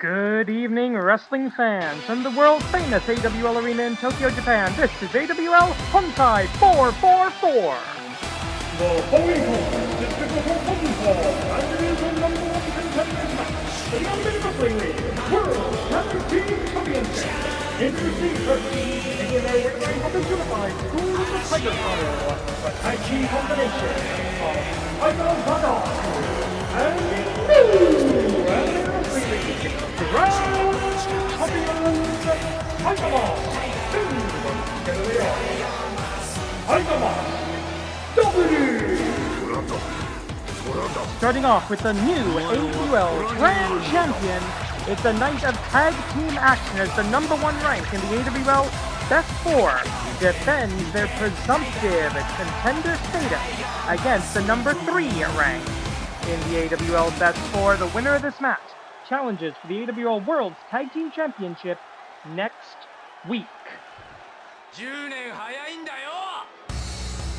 Good evening, wrestling fans, from the world-famous AWL Arena in Tokyo, Japan. This is AWL Hontai 444. The following contest is scheduled for one fall, and it is the number one contenders match for the Unlimited Wrestling League World Tag Team Championship. Introducing first, taking their way from the unified School of the Tiger Tunnel, the tag team combination of Hijo and New Unlimited Wrestling League Grand Champions Hijo. Together they are Hijo. Starting off with the new AWL Grand Champion, it's the night of tag team action as the number one rank in the AWL Best 4 defends their presumptive contender status against the number 3 rank in the AWL Best 4. The winner of this match challenges for the AWL World's Tag Team Championship next week.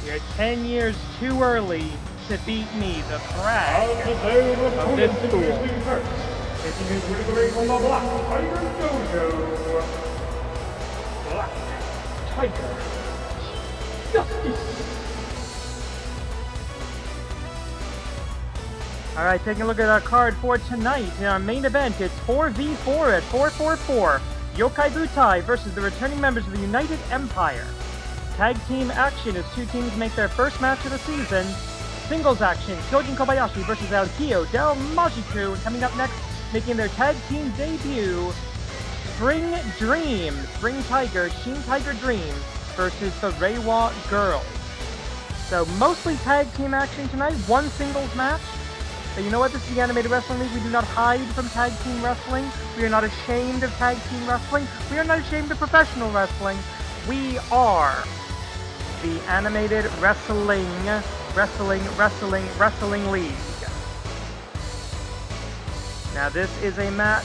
You're 10 years too early to beat me, the frag of this school. Taking his way to the ring from the Black Tiger Dojo. Black Tiger Justice. Alright, taking a look at our card for tonight. In our main event, it's 4v4 at 444. Yokai Butai versus the returning members of the United Empire. Tag team action as two teams make their first match of the season. Singles action, Kyoujin Kobayashi versus Hijo, Damashi. Coming up next, making their tag team debut, Spring Dream, Spring Tiger, Shin Tiger Dream versus the Reiwa Girls. So mostly tag team action tonight, one singles match. But you know what, this is the Animated Wrestling League. We do not hide from tag team wrestling. We are not ashamed of tag team wrestling. We are not ashamed of professional wrestling. We are the Animated Wrestling League. Now this is a match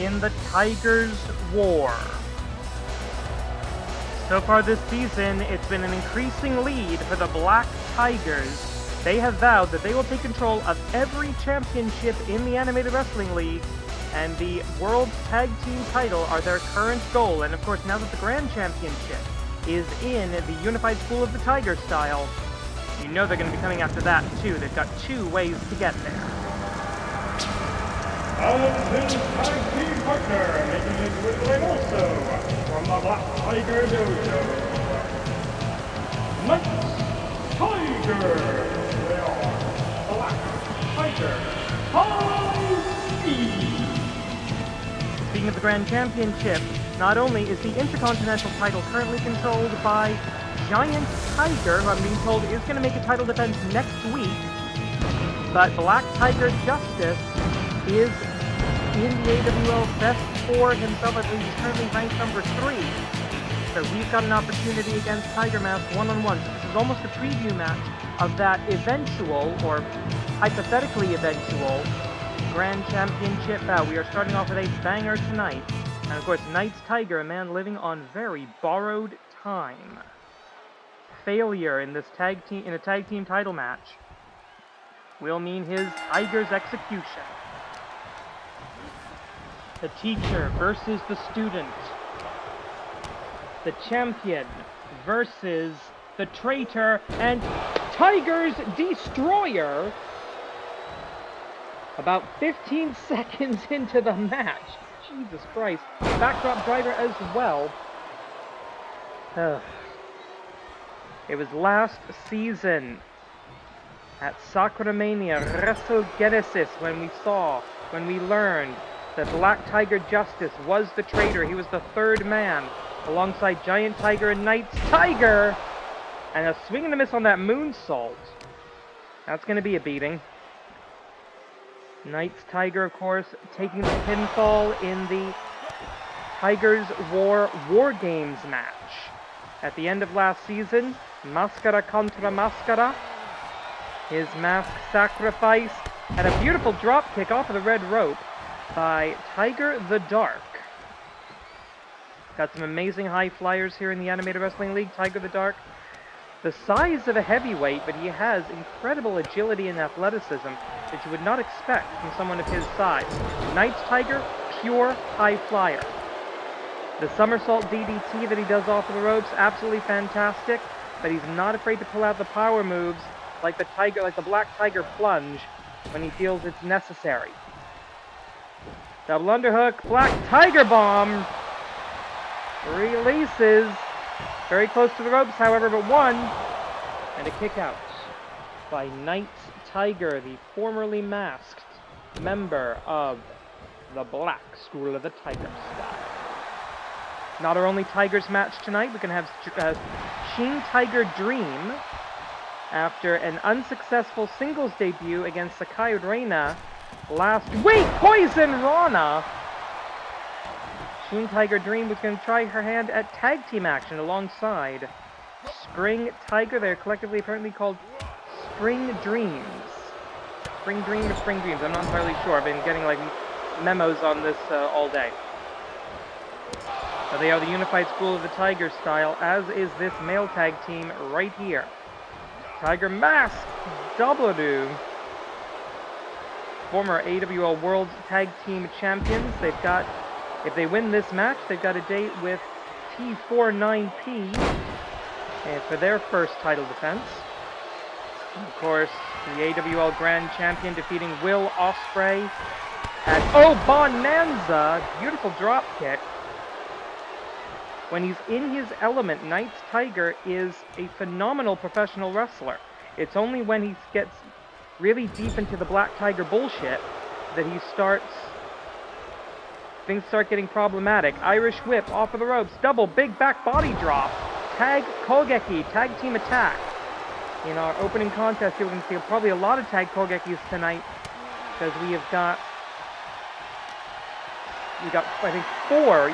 in the Tigers' War. So far this season, it's been an increasing lead for the Black Tigers. They have vowed that they will take control of every championship in the Animated Wrestling League, and the World Tag Team title are their current goal. And of course, now that the Grand Championship is in the Unified School of the Tiger style, you know they're going to be coming after that too. They've got two ways to get there. And his tag team partner, making his way to the ring also from the Black Tiger Dojo, Night Tiger. They are Black Tiger High Speed. Speaking of the Grand Championship, not only is the Intercontinental title currently controlled by Giant Tiger, who I'm being told is going to make a title defense next week, but Black Tiger Justice is in the AWL Best 4 himself. I believe he's currently ranked number 3. So he's got an opportunity against Tiger Mask one-on-one. So this is almost a preview match of that eventual, or hypothetically eventual, Grand Championship bout. We are starting off with a banger tonight. And of course, Knight's Tiger, a man living on very borrowed time. Failure in this tag team title match will mean his Tiger's execution. The teacher versus the student. The champion versus the traitor and Tiger's destroyer. About 15 seconds into the match. Jesus Christ. Backdrop driver as well. It was last season at Sakuramania Wrestle Genesis when we learned that Black Tiger Justice was the traitor. He was the third man alongside Giant Tiger and Knight's Tiger. And a swing and a miss on that moonsault. That's going to be a beating. Knight's Tiger, of course, taking the pinfall in the Tigers' War Games match. At the end of last season, Mascara contra Mascara. His mask sacrifice and a beautiful drop kick off of the red rope by Tiger the Dark. Got some amazing high flyers here in the Animated Wrestling League. Tiger the Dark, the size of a heavyweight, but he has incredible agility and athleticism that you would not expect from someone of his size. Knight's Tiger, pure high flyer. The somersault DDT that he does off of the ropes, absolutely fantastic, but he's not afraid to pull out the power moves like the Black Tiger plunge when he feels it's necessary. Double underhook, Black Tiger bomb, releases, very close to the ropes, however, but one, and a kick out by Night Tiger, the formerly masked member of the Black School of the Tiger style. Not our only Tigers match tonight. We can have Shin Tiger Dream after an unsuccessful singles debut against Sakai Reina last week. Poison Rana! Shin Tiger Dream was going to try her hand at tag team action alongside Spring Tiger. They're collectively apparently called Spring Dreams. Spring Dream or Spring Dreams, I'm not entirely sure. I've been getting like memos on this all day. So they are the Unified School of the Tiger style, as is this male tag team right here. Tiger Mask, W, former AWL World Tag Team Champions. They've got, if they win this match, they've got a date with T49P for their first title defense. And of course, the AWL Grand Champion defeating Will Ospreay at Oh Bonanza. Beautiful drop kick. When he's in his element, Knight's Tiger is a phenomenal professional wrestler. It's only when he gets really deep into the Black Tiger bullshit that things start getting problematic. Irish whip off of the ropes, double big back body drop, tag Kogeki, tag team attack. In our opening contest, you're going to see probably a lot of tag Kogekis tonight, because we got I think four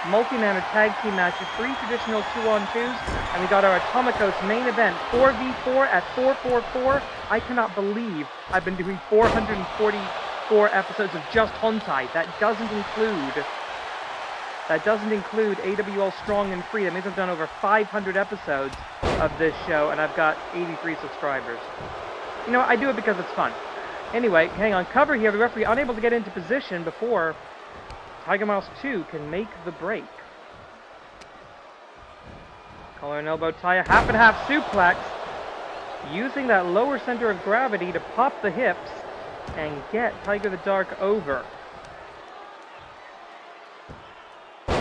multi-manner tag team matches, 3 traditional 2-on-2s, and we got our Atomicos main event, 4v4 at 444. I cannot believe I've been doing 444 episodes of just Hontai. That doesn't include AWL Strong and Free. That means I've done over 500 episodes of this show, and I've got 83 subscribers. You know, I do it because it's fun. Anyway, hang on. Cover here. The referee unable to get into position before Tiger Mouse 2 can make the break. Collar and elbow tie, a half and half suplex. Using that lower center of gravity to pop the hips and get Tiger the Dark over.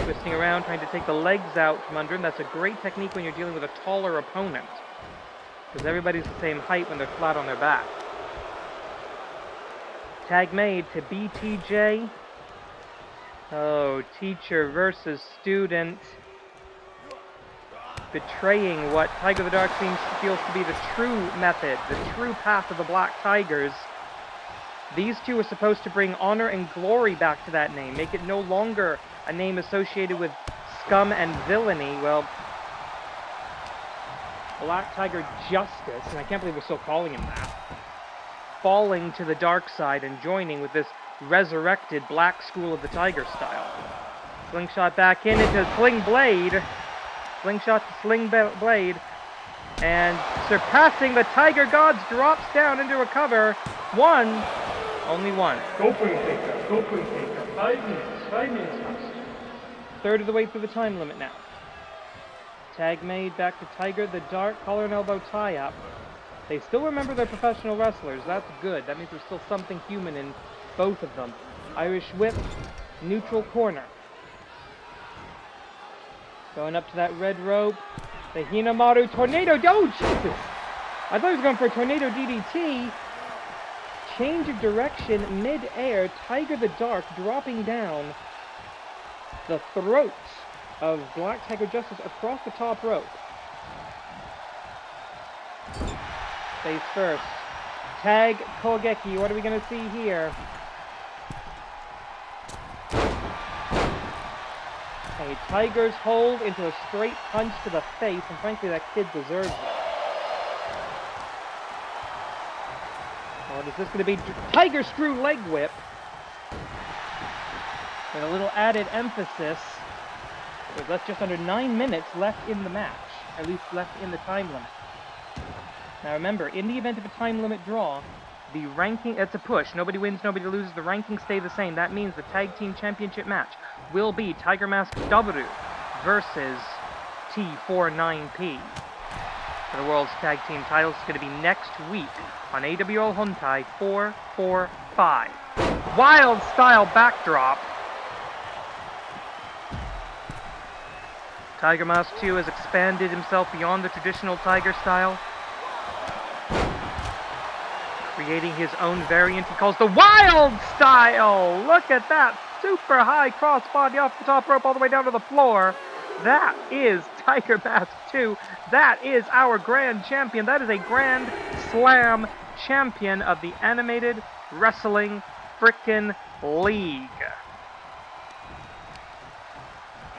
Twisting around, trying to take the legs out from under him. That's a great technique when you're dealing with a taller opponent, because everybody's the same height when they're flat on their back. Tag made to BTJ. Oh, teacher versus student. Betraying what Tiger the Dark feels to be the true method, the true path of the Black Tigers. These two are supposed to bring honor and glory back to that name, make it no longer a name associated with scum and villainy. Well, Black Tiger Justice, and I can't believe we're still calling him that, falling to the dark side and joining with this resurrected Black School of the Tiger style. Slingshot back in into Sling Blade. Slingshot to Sling Blade. And surpassing the Tiger Gods, drops down into a cover. Only one. Go for it, Taker. Go for it, Taker. 5 minutes. Third of the way through the time limit now. Tag made back to Tiger the Dark, collar and elbow tie up. They still remember their professional wrestlers. That's good. That means there's still something human in both of them. Irish whip, neutral corner. Going up to that red rope. The Hinamaru tornado. Oh, Jesus! I thought he was going for a tornado DDT. Change of direction mid-air. Tiger the Dark dropping down the throat of Black Tiger Justice across the top rope. Face first. Tag Kogeki. What are we going to see here? A Tiger's hold into a straight punch to the face, and frankly, that kid deserves it. Or is this going to be Tiger Screw leg whip? With a little added emphasis. With just under 9 minutes left in the match. At least left in the time limit. Now remember, in the event of a time limit draw, the ranking, it's a push. Nobody wins, nobody loses. The rankings stay the same. That means the tag team championship match will be Tiger Mask W versus T49P. For the world's tag team titles, it's going to be next week on AWL Hontai 445. Wild style backdrop. Tiger Mask 2 has expanded himself beyond the traditional Tiger style, creating his own variant he calls the Wild Style! Look at that! Super high crossbody off the top rope all the way down to the floor. That is Tiger Mask 2. That is our Grand Champion. That is a Grand Slam champion of the Animated Wrestling Frickin' League.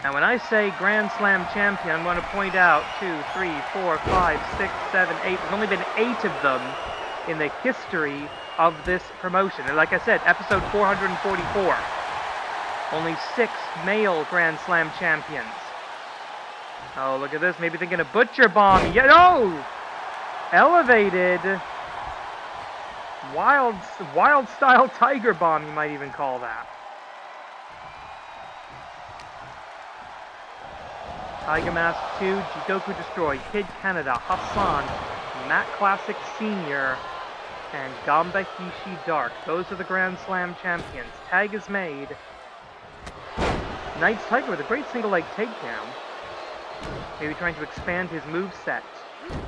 Now when I say Grand Slam champion, I'm going to point out 2, 3, 4, 5, 6, 7, 8. There's only been 8 of them in the history of this promotion. And like I said, episode 444. Only 6 male Grand Slam champions. Oh, look at this. Maybe thinking a Butcher Bomb. Yeah, no! Elevated. Wild style Tiger Bomb, you might even call that. Tiger Mask 2, Jigoku Destroy, Kid Canada, Hassan, Matt Classic Sr., and Ganba Hishi Dark. Those are the Grand Slam champions. Tag is made. Knight's Tiger with a great single leg takedown. Maybe trying to expand his moveset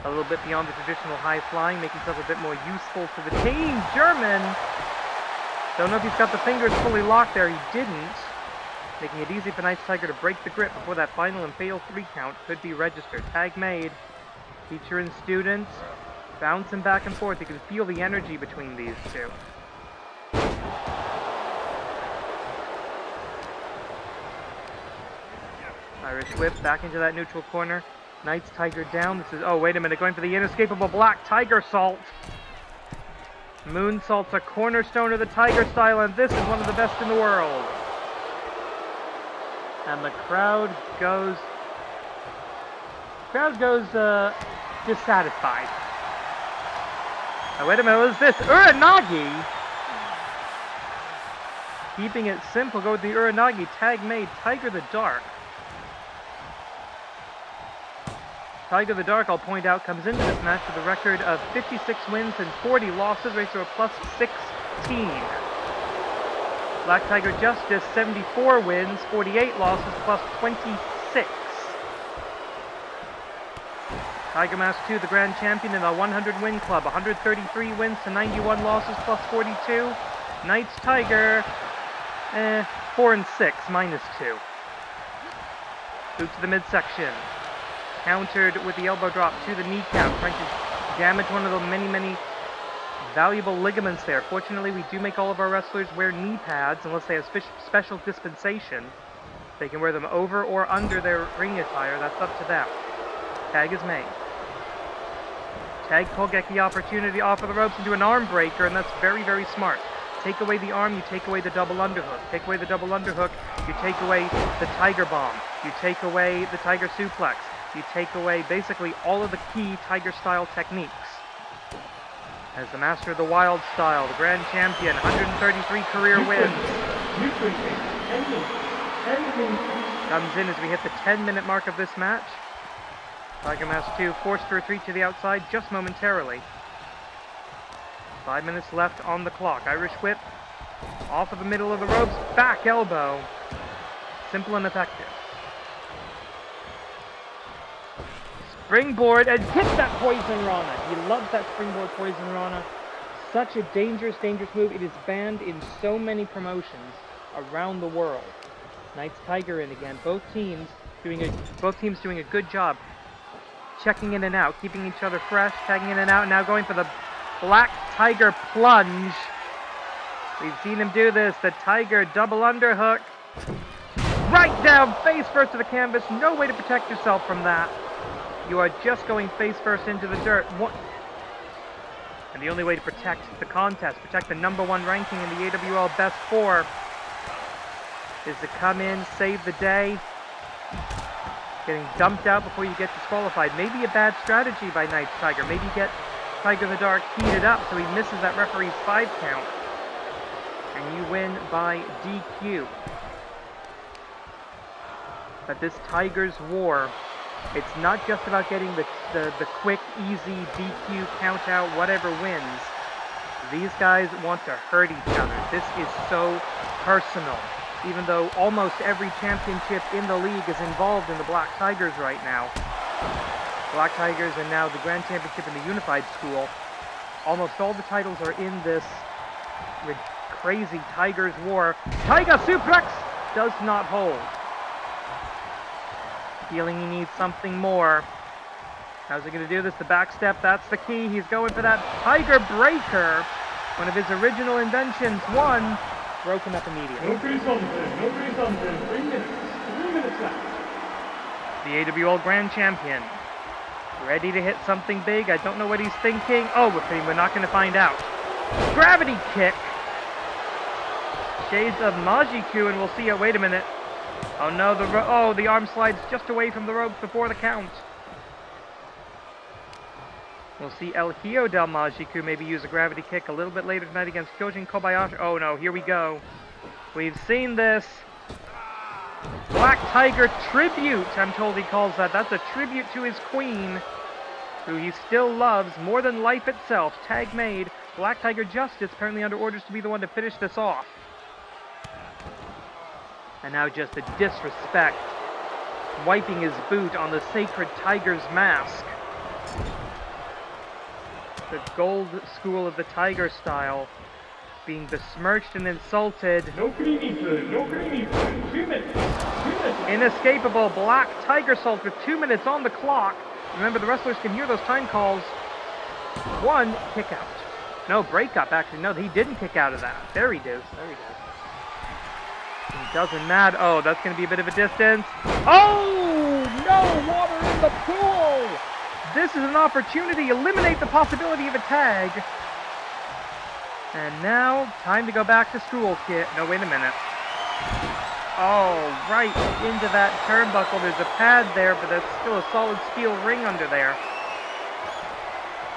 a little bit beyond the traditional high flying, make himself a bit more useful to the team. German! Don't know if he's got the fingers fully locked there. He didn't. Making it easy for Knight's Tiger to break the grip before that final and fatal 3 count could be registered. Tag made. Teacher and student bouncing back and forth. You can feel the energy between these two. Irish whip back into that neutral corner. Knight's Tiger down. This is, oh wait a minute, going for the inescapable Black Tiger Salt. Moonsault's a cornerstone of the Tiger style, and this is one of the best in the world. And the crowd goes dissatisfied. Now wait a minute, what is this? Uranagi! Keeping it simple, go with the Uranagi. Tag made. Tiger the Dark. Tiger the Dark, I'll point out, comes into this match with a record of 56 wins and 40 losses, ratio of plus 16. Black Tiger Justice, 74 wins, 48 losses, plus 26. Tiger Mask 2, the Grand Champion in the 100-win club, 133 wins to 91 losses, plus 42. Knight's Tiger, 4 and 6, minus 2. Boot to the midsection. Countered with the elbow drop to the kneecap, trying to damage one of the many valuable ligaments there. Fortunately, we do make all of our wrestlers wear knee pads, unless they have special dispensation. They can wear them over or under their ring attire. That's up to them. Tag is made. Tag pull, get the opportunity off of the ropes into an arm breaker, and that's very, very smart. Take away the arm, you take away the double underhook. Take away the double underhook, you take away the Tiger Bomb. You take away the Tiger Suplex. You take away basically all of the key Tiger-style techniques. As the master of the Wild Style, the Grand Champion, 133 career wins. Comes in as we hit the 10-minute mark of this match. Tiger Mask 2 forced to retreat to the outside just momentarily. 5 minutes left on the clock. Irish whip off of the middle of the ropes. Back elbow. Simple and effective. Springboard and hit that Poison Rana. He loves that springboard Poison Rana. Such a dangerous move. It is banned in so many promotions around the world. Knight's Tiger in again. Both teams doing a good job checking in and out, keeping each other fresh, tagging in and out. Now going for the Black Tiger Plunge. We've seen him do this. The Tiger double underhook. Right down face first to the canvas. No way to protect yourself from that. You are just going face first into the dirt. And the only way to protect the contest, protect the #1 ranking in the AWL Best 4, is to come in, save the day. Getting dumped out before you get disqualified. Maybe a bad strategy by Knight's Tiger. Maybe get Tiger the Dark heated up, so he misses that referee's 5 count. And you win by DQ. But this Tigers War, it's not just about getting the quick, easy DQ, count out, whatever wins. These guys want to hurt each other. This is so personal. Even though almost every championship in the league is involved in the Black Tigers right now. Black Tigers and now the Grand Championship in the Unified School. Almost all the titles are in this crazy Tigers War. Tiger Suplex does not hold. Feeling he needs something more. How's he going to do this? The back step, that's the key. He's going for that Tiger Breaker. One of his original inventions. One, broken up immediately. Nobody something. 3 minutes left. The AWL Grand Champion. Ready to hit something big. I don't know what he's thinking. Oh, we're not going to find out. Gravity kick. Shades of Majiku, and we'll see it. Wait a minute. Oh no, the arm slides just away from the ropes before the count. We'll see El Hijo del Majiku maybe use a gravity kick a little bit later tonight against Kyoujin Kobayashi. Oh no, here we go. We've seen this. Black Tiger Tribute, I'm told he calls that. That's a tribute to his queen, who he still loves more than life itself. Tag made. Black Tiger Justice apparently under orders to be the one to finish this off. And now just a disrespect. Wiping his boot on the sacred tiger's mask. The gold school of the tiger style being besmirched and insulted. No greeny food. 2 minutes. Inescapable Black Tiger Salt with 2 minutes on the clock. Remember, the wrestlers can hear those time calls. 1, kick out. No, break up, actually. No, he didn't kick out of that. There he is. It doesn't matter. Oh, that's going to be a bit of a distance. Oh, no, water in the pool. This is an opportunity. Eliminate the possibility of a tag. And now, time to go back to school, kid. No, wait a minute. Oh, right into that turnbuckle. There's a pad there, but that's still a solid steel ring under there.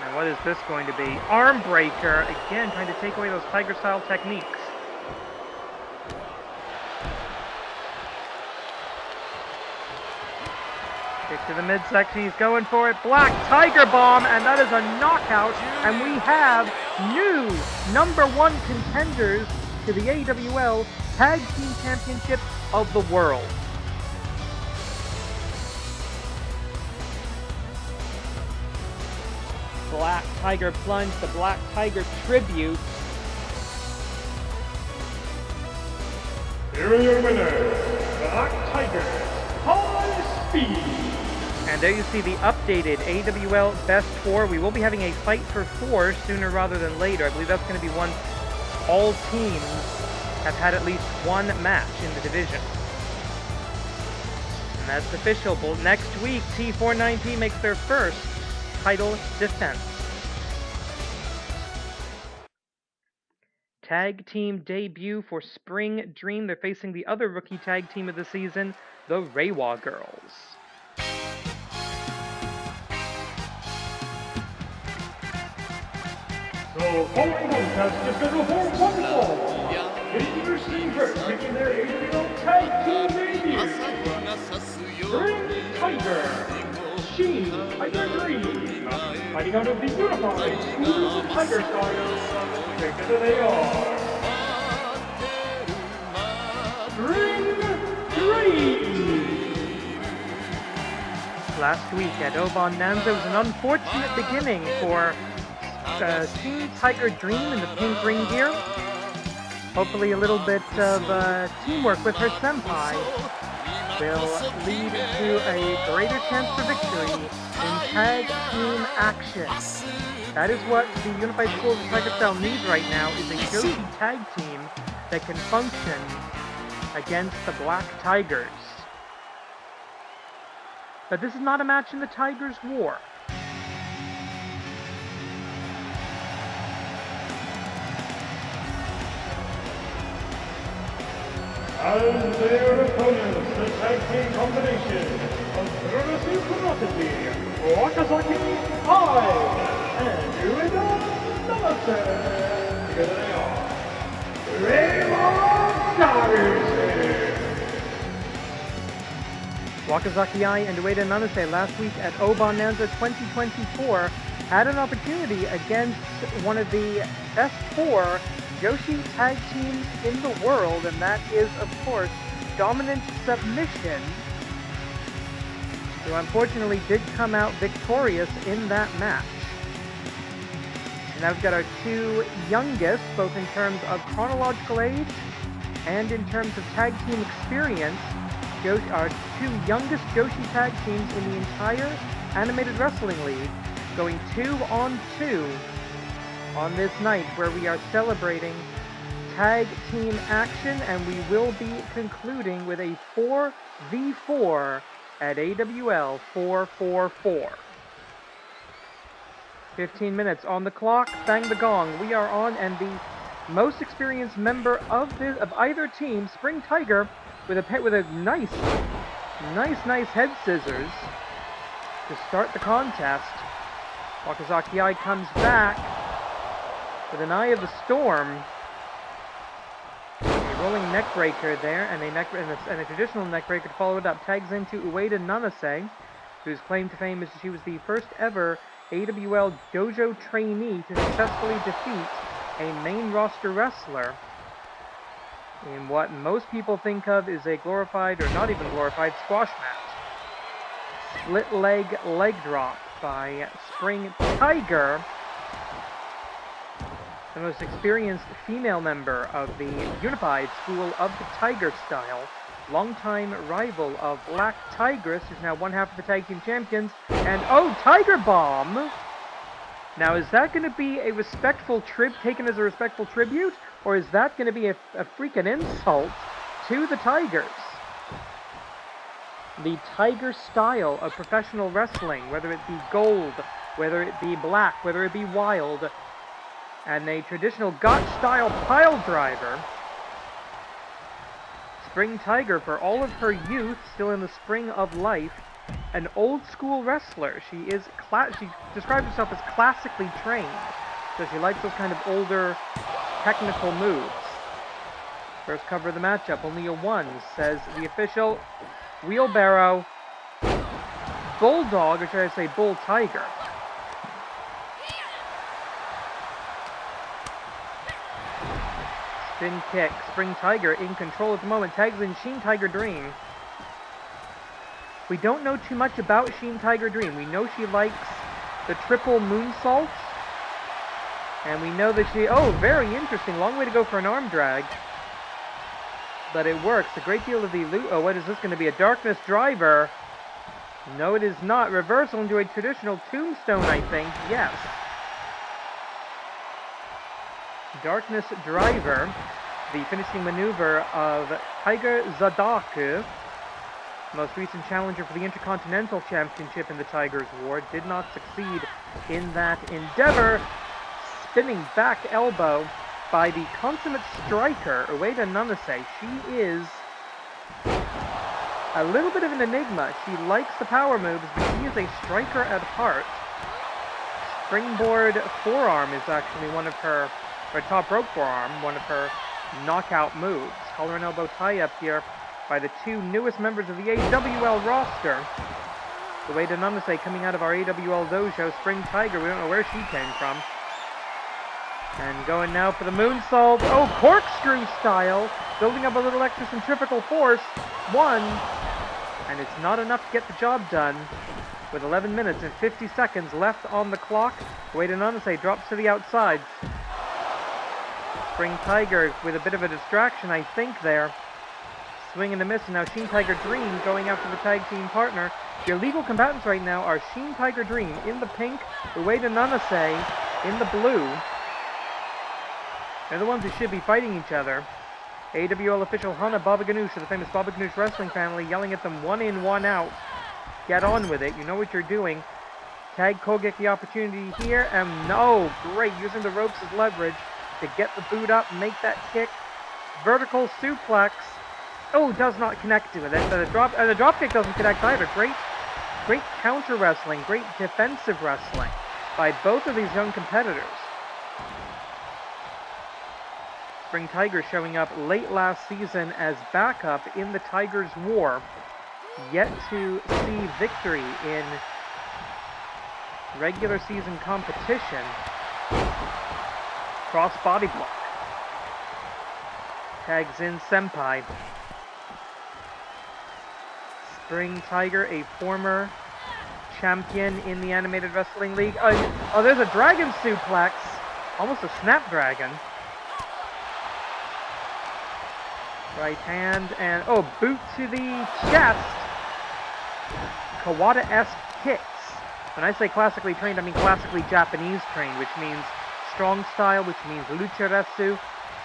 And what is this going to be? Arm breaker. Again, trying to take away those tiger-style techniques. Kick to the midsection, he's going for it. Black Tiger Bomb, and that is a knockout. And we have new #1 contenders to the AWL Tag Team Championship of the world. Black Tiger Plunge, the Black Tiger Tribute. Here are your winners, Black Tiger, High Speed. And there you see the updated AWL Best 4. We will be having a Fight for 4 sooner rather than later. I believe that's going to be once all teams have had at least one match in the division. And that's official. Next week, T419 makes their first title defense. Tag team debut for Spring Dream. They're facing the other rookie tag team of the season, the Reiwa Girls. So, following contest is scheduled for one fall. Introducing first, making their AWL Tag Team debut. Spring Tiger, Sheen Tiger Green, fighting out of the Unified School of Tiger Style. Together they are Spring Dream. Last week at Obonanza was an unfortunate beginning for Team Tiger Dream in the pink ring gear. Hopefully a little bit of teamwork with her senpai will lead to a greater chance for victory in tag team action. That is what the Unified School of Tiger Style needs right now, is a Joshi tag team that can function against the Black Tigers. But this is not a match in the Tigers' War. And their opponents, the tag team combination of Kurosaki Wakazaki High and Ueda Namaste. Together they are Reiwa Damashi. Wakazaki-ai and Ueda Nanase last week at Obonanza 2024 had an opportunity against one of the best 4 Joshi tag teams in the world, and that is, of course, Dominant Submission, who unfortunately did come out victorious in that match. And now we've got our 2 youngest, both in terms of chronological age and in terms of tag team experience, our 2 youngest Joshi tag teams in the entire Animated Wrestling League, going 2-on-2 on this night, where we are celebrating tag team action, and we will be concluding with a 4v4 at AWL 444. 15 minutes on the clock, bang the gong, we are on, and the most experienced member of either team, Spring Tiger, with a nice head scissors to start the contest. Wakazaki-ai comes back with an Eye of the Storm, a rolling neck breaker there, and a traditional neck breaker to follow it up. Tags into Ueda Nanase, whose claim to fame is she was the first ever AWL dojo trainee to successfully defeat a main roster wrestler in what most people think of is a glorified, or not even glorified, squash match. Split leg drop by Spring Tiger, the most experienced female member of the unified school of the Tiger style, longtime rival of Black Tigress, who's now one half of the tag team champions, and Tiger Bomb! Now, is that going to be a respectful taken as a respectful tribute, or is that going to be a freaking insult to the Tigers? The Tiger style of professional wrestling, whether it be gold, whether it be black, whether it be wild, and a traditional Gotch-style pile driver. Spring Tiger, for all of her youth, still in the spring of life, an old-school wrestler. She describes herself as classically trained, so she likes those kind of older, technical moves. First cover of the matchup, only a 1, says the official. Wheelbarrow, Bulldog, or should I say Bull Tiger. Spin kick, Spring Tiger in control at the moment, tags in Sheen Tiger Dream. We don't know too much about Sheen Tiger Dream. We know she likes the triple moonsaults, and we know that very interesting, long way to go for an arm drag. But it works. A great deal of the loot. What is this going to be? A Darkness Driver? No, it is not. Reversal into a traditional tombstone, I think. Yes. Darkness Driver, the finishing maneuver of Tiger Zadaku, most recent challenger for the Intercontinental Championship in the Tigers War, did not succeed in that endeavor. Spinning back elbow by the consummate striker, Ueda Nanase. She is a little bit of an enigma. She likes the power moves, but she is a striker at heart. Springboard forearm is actually one of her, or top rope forearm, one of her knockout moves. Collar and elbow tie-up here by the 2 newest members of the AWL roster. Ueda Nanase coming out of our AWL dojo. Spring Tiger, we don't know where she came from. And going now for the moonsault. Corkscrew style. Building up a little extra centrifugal force. 1. And it's not enough to get the job done. With 11 minutes and 50 seconds left on the clock, Ueda Nanase drops to the outside. Spring Tiger with a bit of a distraction, I think, there. Swing and a miss, and now Sheen Tiger Dream going after the tag team partner. The illegal combatants right now are Sheen Tiger Dream in the pink, Ueda Nanase in the blue. They're the ones who should be fighting each other. AWL official Hana Baba Ganoush of the famous Baba Ganoush wrestling family yelling at them 1 in, 1 out. Get on with it. You know what you're doing. Tag Kogek the opportunity here, and great, using the ropes as leverage to get the boot up, make that kick. Vertical suplex. Does not connect to it. The drop kick doesn't connect either. Great counter wrestling, great defensive wrestling. by both of these young competitors. Spring Tigers showing up late last season as backup in the Tigers' War. Yet to see victory in regular season competition. Cross body block. Tags in Senpai. Spring Tiger, a former champion in the Animated Wrestling League. Oh, there's a dragon suplex. Almost a snapdragon. Right hand and, oh, boot to the chest. Kawada-esque kicks. When I say classically trained, I mean classically Japanese trained, which means strong style, which means lucharesu.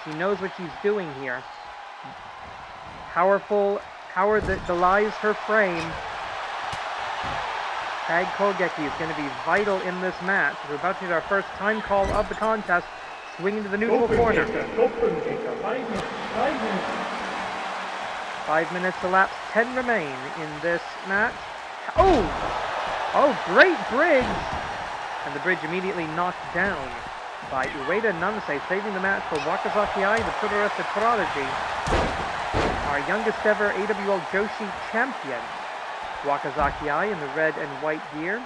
She knows what she's doing here. Powerful power that belies her frame. Tag Kogeki is going to be vital in this match. We're about to get our first time call of the contest. Swinging to the neutral corner. 5 minutes elapsed, 10 remain in this match. Oh, great bridge! And the bridge immediately knocked down by Ueda Nanase, saving the match for Wakazaki Ai, the Puroresu Prodigy, our youngest ever AWL Joshi champion. Wakazaki Ai in the red and white gear,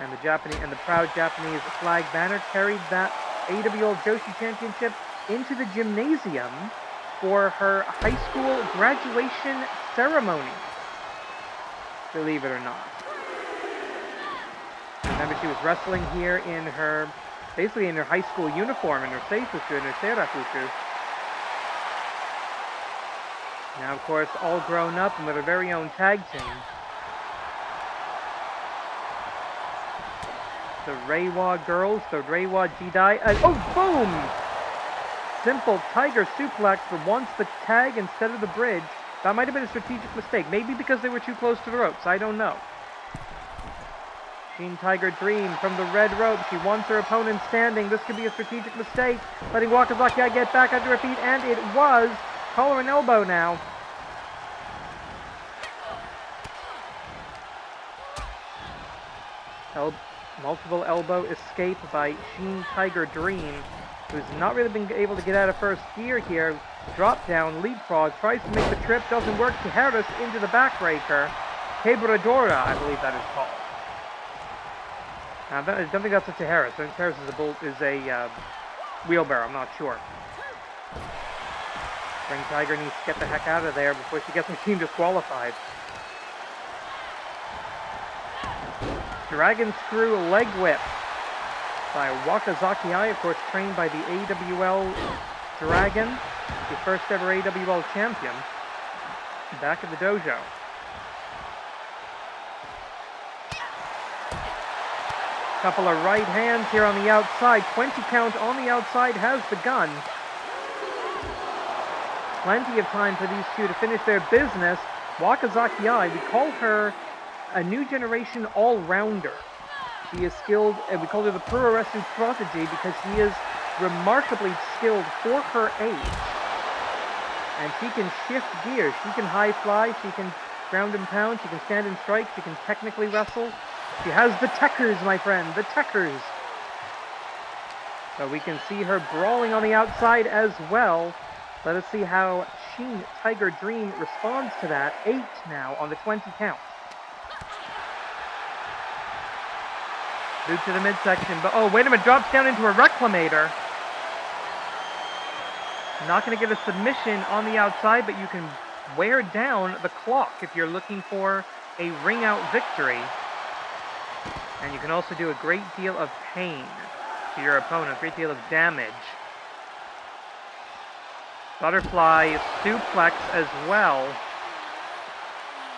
and the proud Japanese flag banner carried that AWL Joshi championship into the gymnasium for her high school graduation ceremony. Believe it or not. Remember, she was wrestling here in her, basically in her high school uniform, in her seifuku, in her seirafuku. Now, of course, all grown up and with her very own tag team. The Reiwa girls, the Reiwa Jidai. Boom! Simple Tiger suplex for once the tag instead of the bridge. That might have been a strategic mistake. Maybe because they were too close to the ropes. I don't know. Shin Tiger Dream from the red rope. She wants her opponent standing. This could be a strategic mistake. Letting Wakazaki Ai get back under her feet, and it was. Collar and elbow now. Multiple elbow escape by Shin Tiger Dream, who's not really been able to get out of first gear here. Drop down, leapfrog, tries to make the trip, doesn't work. Tijeras into the backbreaker. Quebradora, I believe that is called. I don't think that's a Tijeras. I think Tijeras is a wheelbarrow, I'm not sure. Spring Tiger needs to get the heck out of there before she gets her team disqualified. Dragon Screw leg whip by Wakazaki Ai, of course trained by the AWL Dragon, the first ever AWL champion, back at the dojo. Couple of right hands here on the outside. 20 count on the outside has begun. Plenty of time for these two to finish their business. Wakazaki Ai, we call her a new generation all-rounder. She is skilled, and we call her the Puroresu Prodigy because she is remarkably skilled for her age. And she can shift gears. She can high fly, she can ground and pound, she can stand and strike, she can technically wrestle. She has the techers, my friend, the techers. So we can see her brawling on the outside as well. Let us see how Shin Tiger Dream responds to that. 8 now on the 20 count. Boot to the midsection, but oh, wait a minute, drops down into a reclamator. Not going to get a submission on the outside, but you can wear down the clock if you're looking for a ring-out victory. And you can also do a great deal of pain to your opponent, a great deal of damage. Butterfly suplex as well.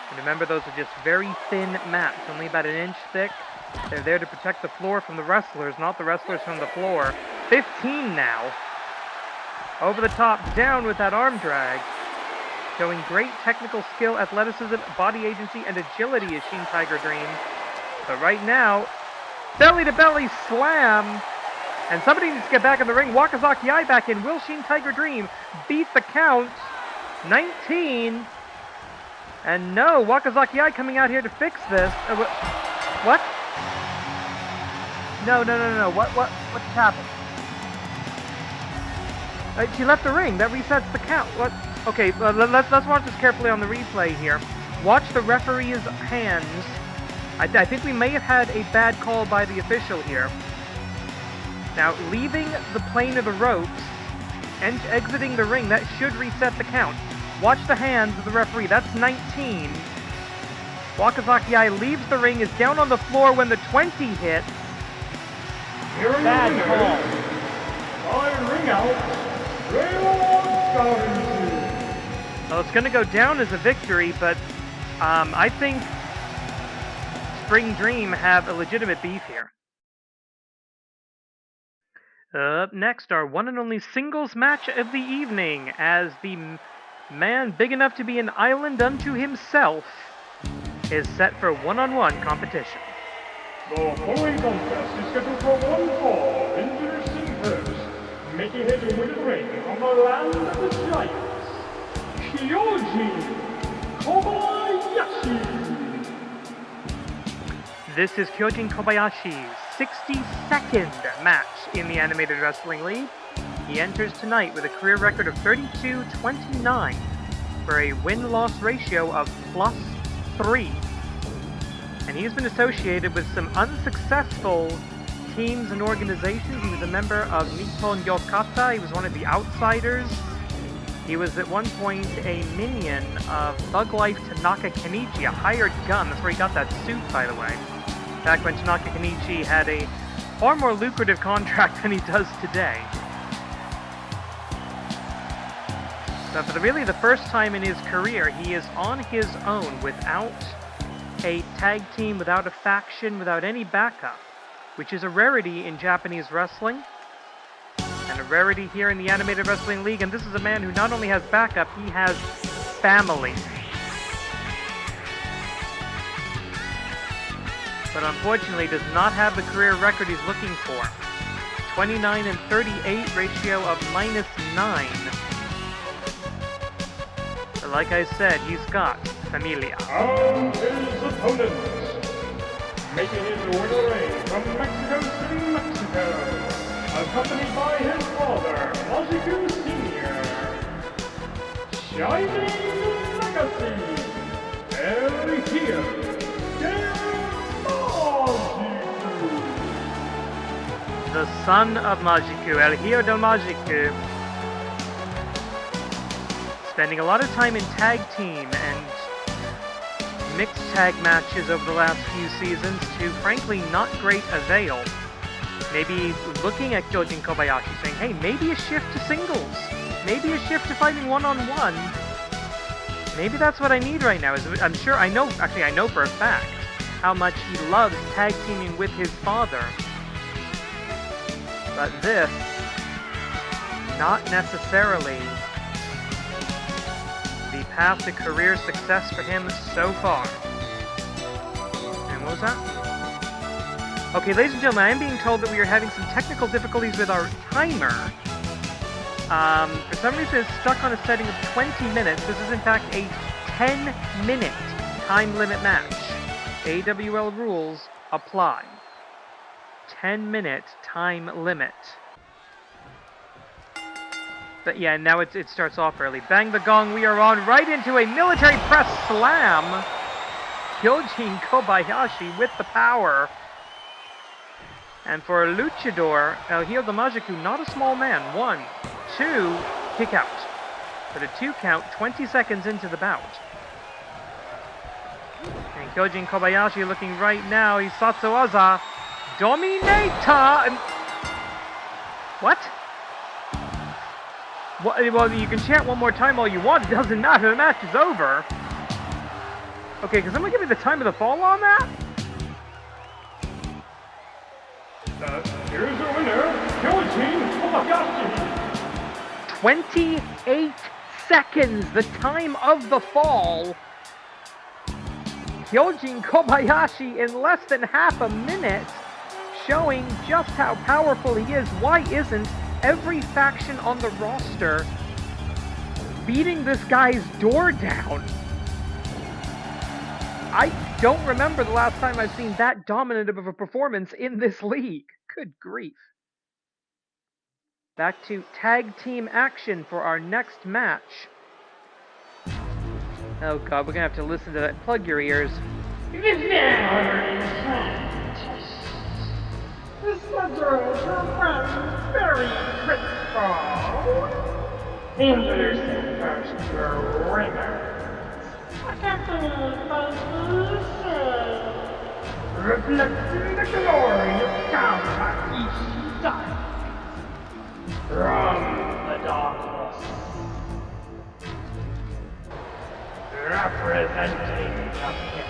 And remember, those are just very thin mats, only about an inch thick. They're there to protect the floor from the wrestlers, not the wrestlers from the floor. 15 now. Over the top, down with that arm drag. Showing great technical skill, athleticism, body agency, and agility is Shin Tiger Dream. But right now, belly-to-belly slam. And somebody needs to get back in the ring. Wakazaki Ai back in. Will Shin Tiger Dream beat the count? 19. And no, Wakazaki Ai coming out here to fix this. What? No. What's happened? She left the ring. That resets the count. What? Okay, let's watch this carefully on the replay here. Watch the referee's hands. I think we may have had a bad call by the official here. Now, leaving the plane of the ropes and exiting the ring, that should reset the count. Watch the hands of the referee. That's 19. Wakazaki-ai leaves the ring, is down on the floor when the 20 hits. Bad call. Ring out. Well, it's going to go down as a victory, but I think Spring Dream have a legitimate beef here. Up next, our one and only singles match of the evening, as the man big enough to be an island unto himself is set for one-on-one competition. The following contest is scheduled for one fall. Introducing first, making his way to the ring from the land of the giants, Kyoujin Kobayashi. This is Kyoujin Kobayashi's 62nd match in the Animated Wrestling League. He enters tonight with a career record of 32-29 for a win-loss ratio of +3. And he's been associated with some unsuccessful teams and organizations. He was a member of Nippon Yokata. He was one of the outsiders. He was at one point a minion of Thug Life Tanaka Kenichi, a hired gun. That's where he got that suit, by the way. Back when Tanaka Kenichi had a far more lucrative contract than he does today. So for really the first time in his career, he is on his own without a tag team, without a faction, without any backup, which is a rarity in Japanese wrestling, and a rarity here in the Animated Wrestling League. And this is a man who not only has backup, he has family. But unfortunately does not have the career record he's looking for. 29-38 ratio of -9. But like I said, he's got familia. And his opponent, making his way to the ring from Mexico City, Mexico, accompanied by his father, Majiku Sr., Shining Legacy, El Hijo. The son of Majiku, El Hijo del Majiku, spending a lot of time in tag team and mixed tag matches over the last few seasons to, frankly, not great avail. Maybe looking at Kyoujin Kobayashi saying, hey, maybe a shift to singles, maybe a shift to fighting one-on-one. Maybe that's what I need right now. I know for a fact how much he loves tag teaming with his father. But this, not necessarily the path to career success for him so far. And what was that? Okay, ladies and gentlemen, I am being told that we are having some technical difficulties with our timer. For some reason, it's stuck on a setting of 20 minutes. This is, in fact, a 10-minute time limit match. AWL rules apply. 10-minute time limit. But yeah, now it starts off early. Bang the gong, we are on right into a military press slam. Kyoujin Kobayashi with the power. And for Luchador, El Hijo del Majiku, not a small man. 1, 2, kick out. For the 2 count, 20 seconds into the bout. And Kyoujin Kobayashi looking right now, he's Satsuwaza. Dominator! What? Well, you can chant one more time all you want. It doesn't matter. The match is over. Okay, can someone give me the time of the fall on that? Here's your winner, Kyoujin Kobayashi. 28 seconds, the time of the fall. Kyoujin Kobayashi in less than half a minute, showing just how powerful he is. Why isn't every faction on the roster beating this guy's door down? I don't remember the last time I've seen that dominant of a performance in this league. Good grief. Back to tag team action for our next match. Oh god, we're gonna have to listen to that. Plug your ears. This girls are very critical. Introducing first your ringers. I can't believe reflecting the glory of Damashi style. From the darkness. Representing the pit.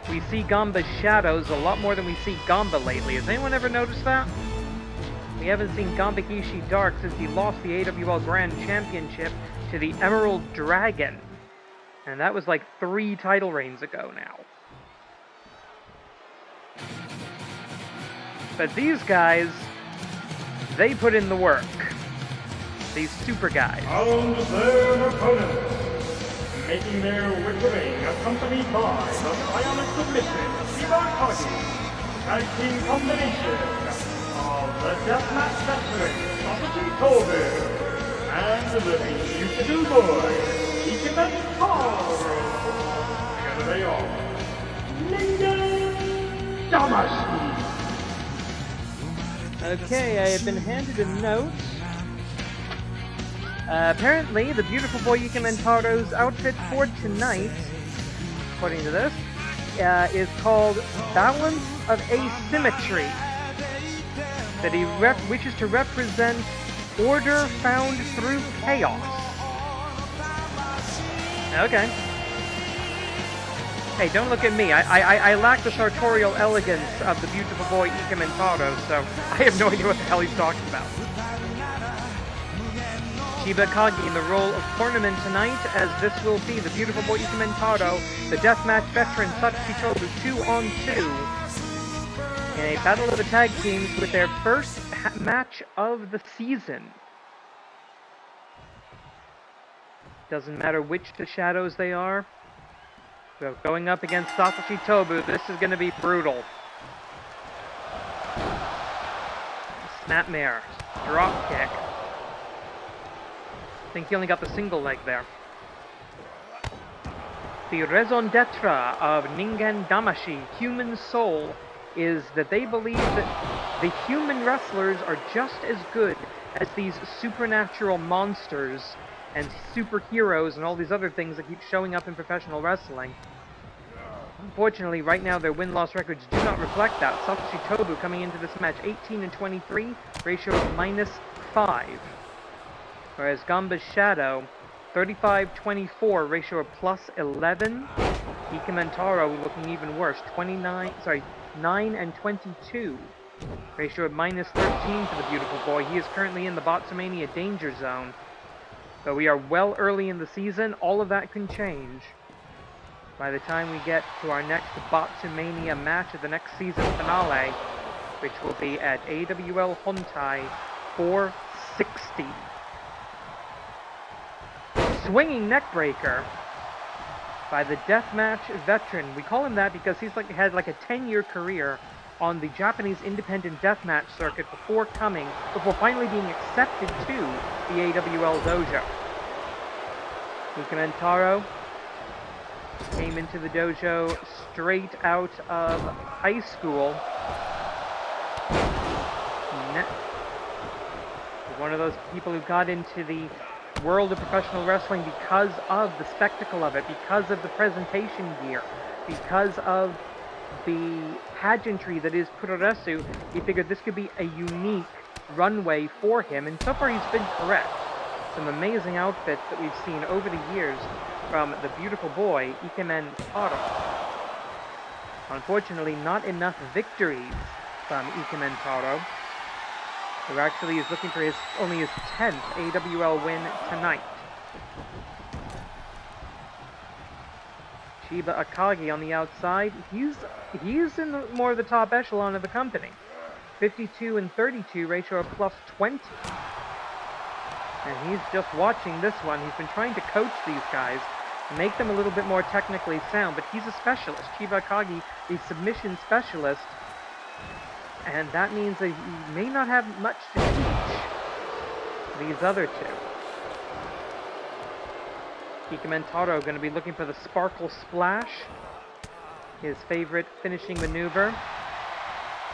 We see Ganba's shadows a lot more than we see Ganba lately. Has anyone ever noticed that? We haven't seen Ganba Hishi Dark since he lost the AWL Grand Championship to the Emerald Dragon. And that was like 3 title reigns ago now. But these guys, they put in the work. These super guys. And their opponents, making their way to the ring, accompanied by the Bionic Submission, Kobayashi, tag team combination of the Deathmatch veteran, Damashi, and the beautiful boy, Ningen. Together they are, Ningen, Damashi. Okay, I have been handed a note. Apparently, the beautiful boy Ikemen outfit for tonight, according to this, is called Balance of Asymmetry. That he wishes to represent order found through chaos. Okay. Hey, don't look at me. I lack the sartorial elegance of the beautiful boy Ikemen, so I have no idea what the hell he's talking about. Shiba Kagi in the role of tournament tonight, as this will be the beautiful boy Ikemen, the deathmatch veteran Satsuki Tobu 2-on-2 in a battle of the tag teams with their first match of the season. Doesn't matter which the shadows they are. So going up against Satoshi Tobu, this is going to be brutal. Snapmare, drop kick. I think he only got the single leg there. The raison d'etre of Ningen Damashi, Human Soul, is that they believe that the human wrestlers are just as good as these supernatural monsters and superheroes and all these other things that keep showing up in professional wrestling. Unfortunately, right now their win-loss records do not reflect that. Satoshi Tobu coming into this match 18-23, ratio of -5. Whereas Ganba's Shadow, 35-24, ratio of +11. Ikemen looking even worse, 9-22, ratio of -13 for the beautiful boy. He is currently in the Botsumania danger zone. So we are well early in the season. All of that can change by the time we get to our next Botsumania match of the next season finale, which will be at AWL Hontai 460. Swinging neckbreaker by the deathmatch veteran. We call him that because he's had like a 10-year career on the Japanese independent deathmatch circuit before finally being accepted to the AWL dojo. Ikemen Taro came into the dojo straight out of high school. One of those people who got into the world of professional wrestling because of the spectacle of it, because of the presentation gear, because of the pageantry that is puroresu. He figured this could be a unique runway for him, and so far he's been correct. Some amazing outfits that we've seen over the years from the beautiful boy Ikemen Taro. Unfortunately, not enough victories from Ikemen Taro, who actually is looking for only his 10th AWL win tonight. Shiba Akagi on the outside, he's in more of the top echelon of the company. 52-32, ratio of +20. And he's just watching this one. He's been trying to coach these guys, make them a little bit more technically sound, but he's a specialist. Chiba Kagi, a submission specialist, and that means that he may not have much to teach these other two. Kikumentaro going to be looking for the Sparkle Splash, his favorite finishing maneuver.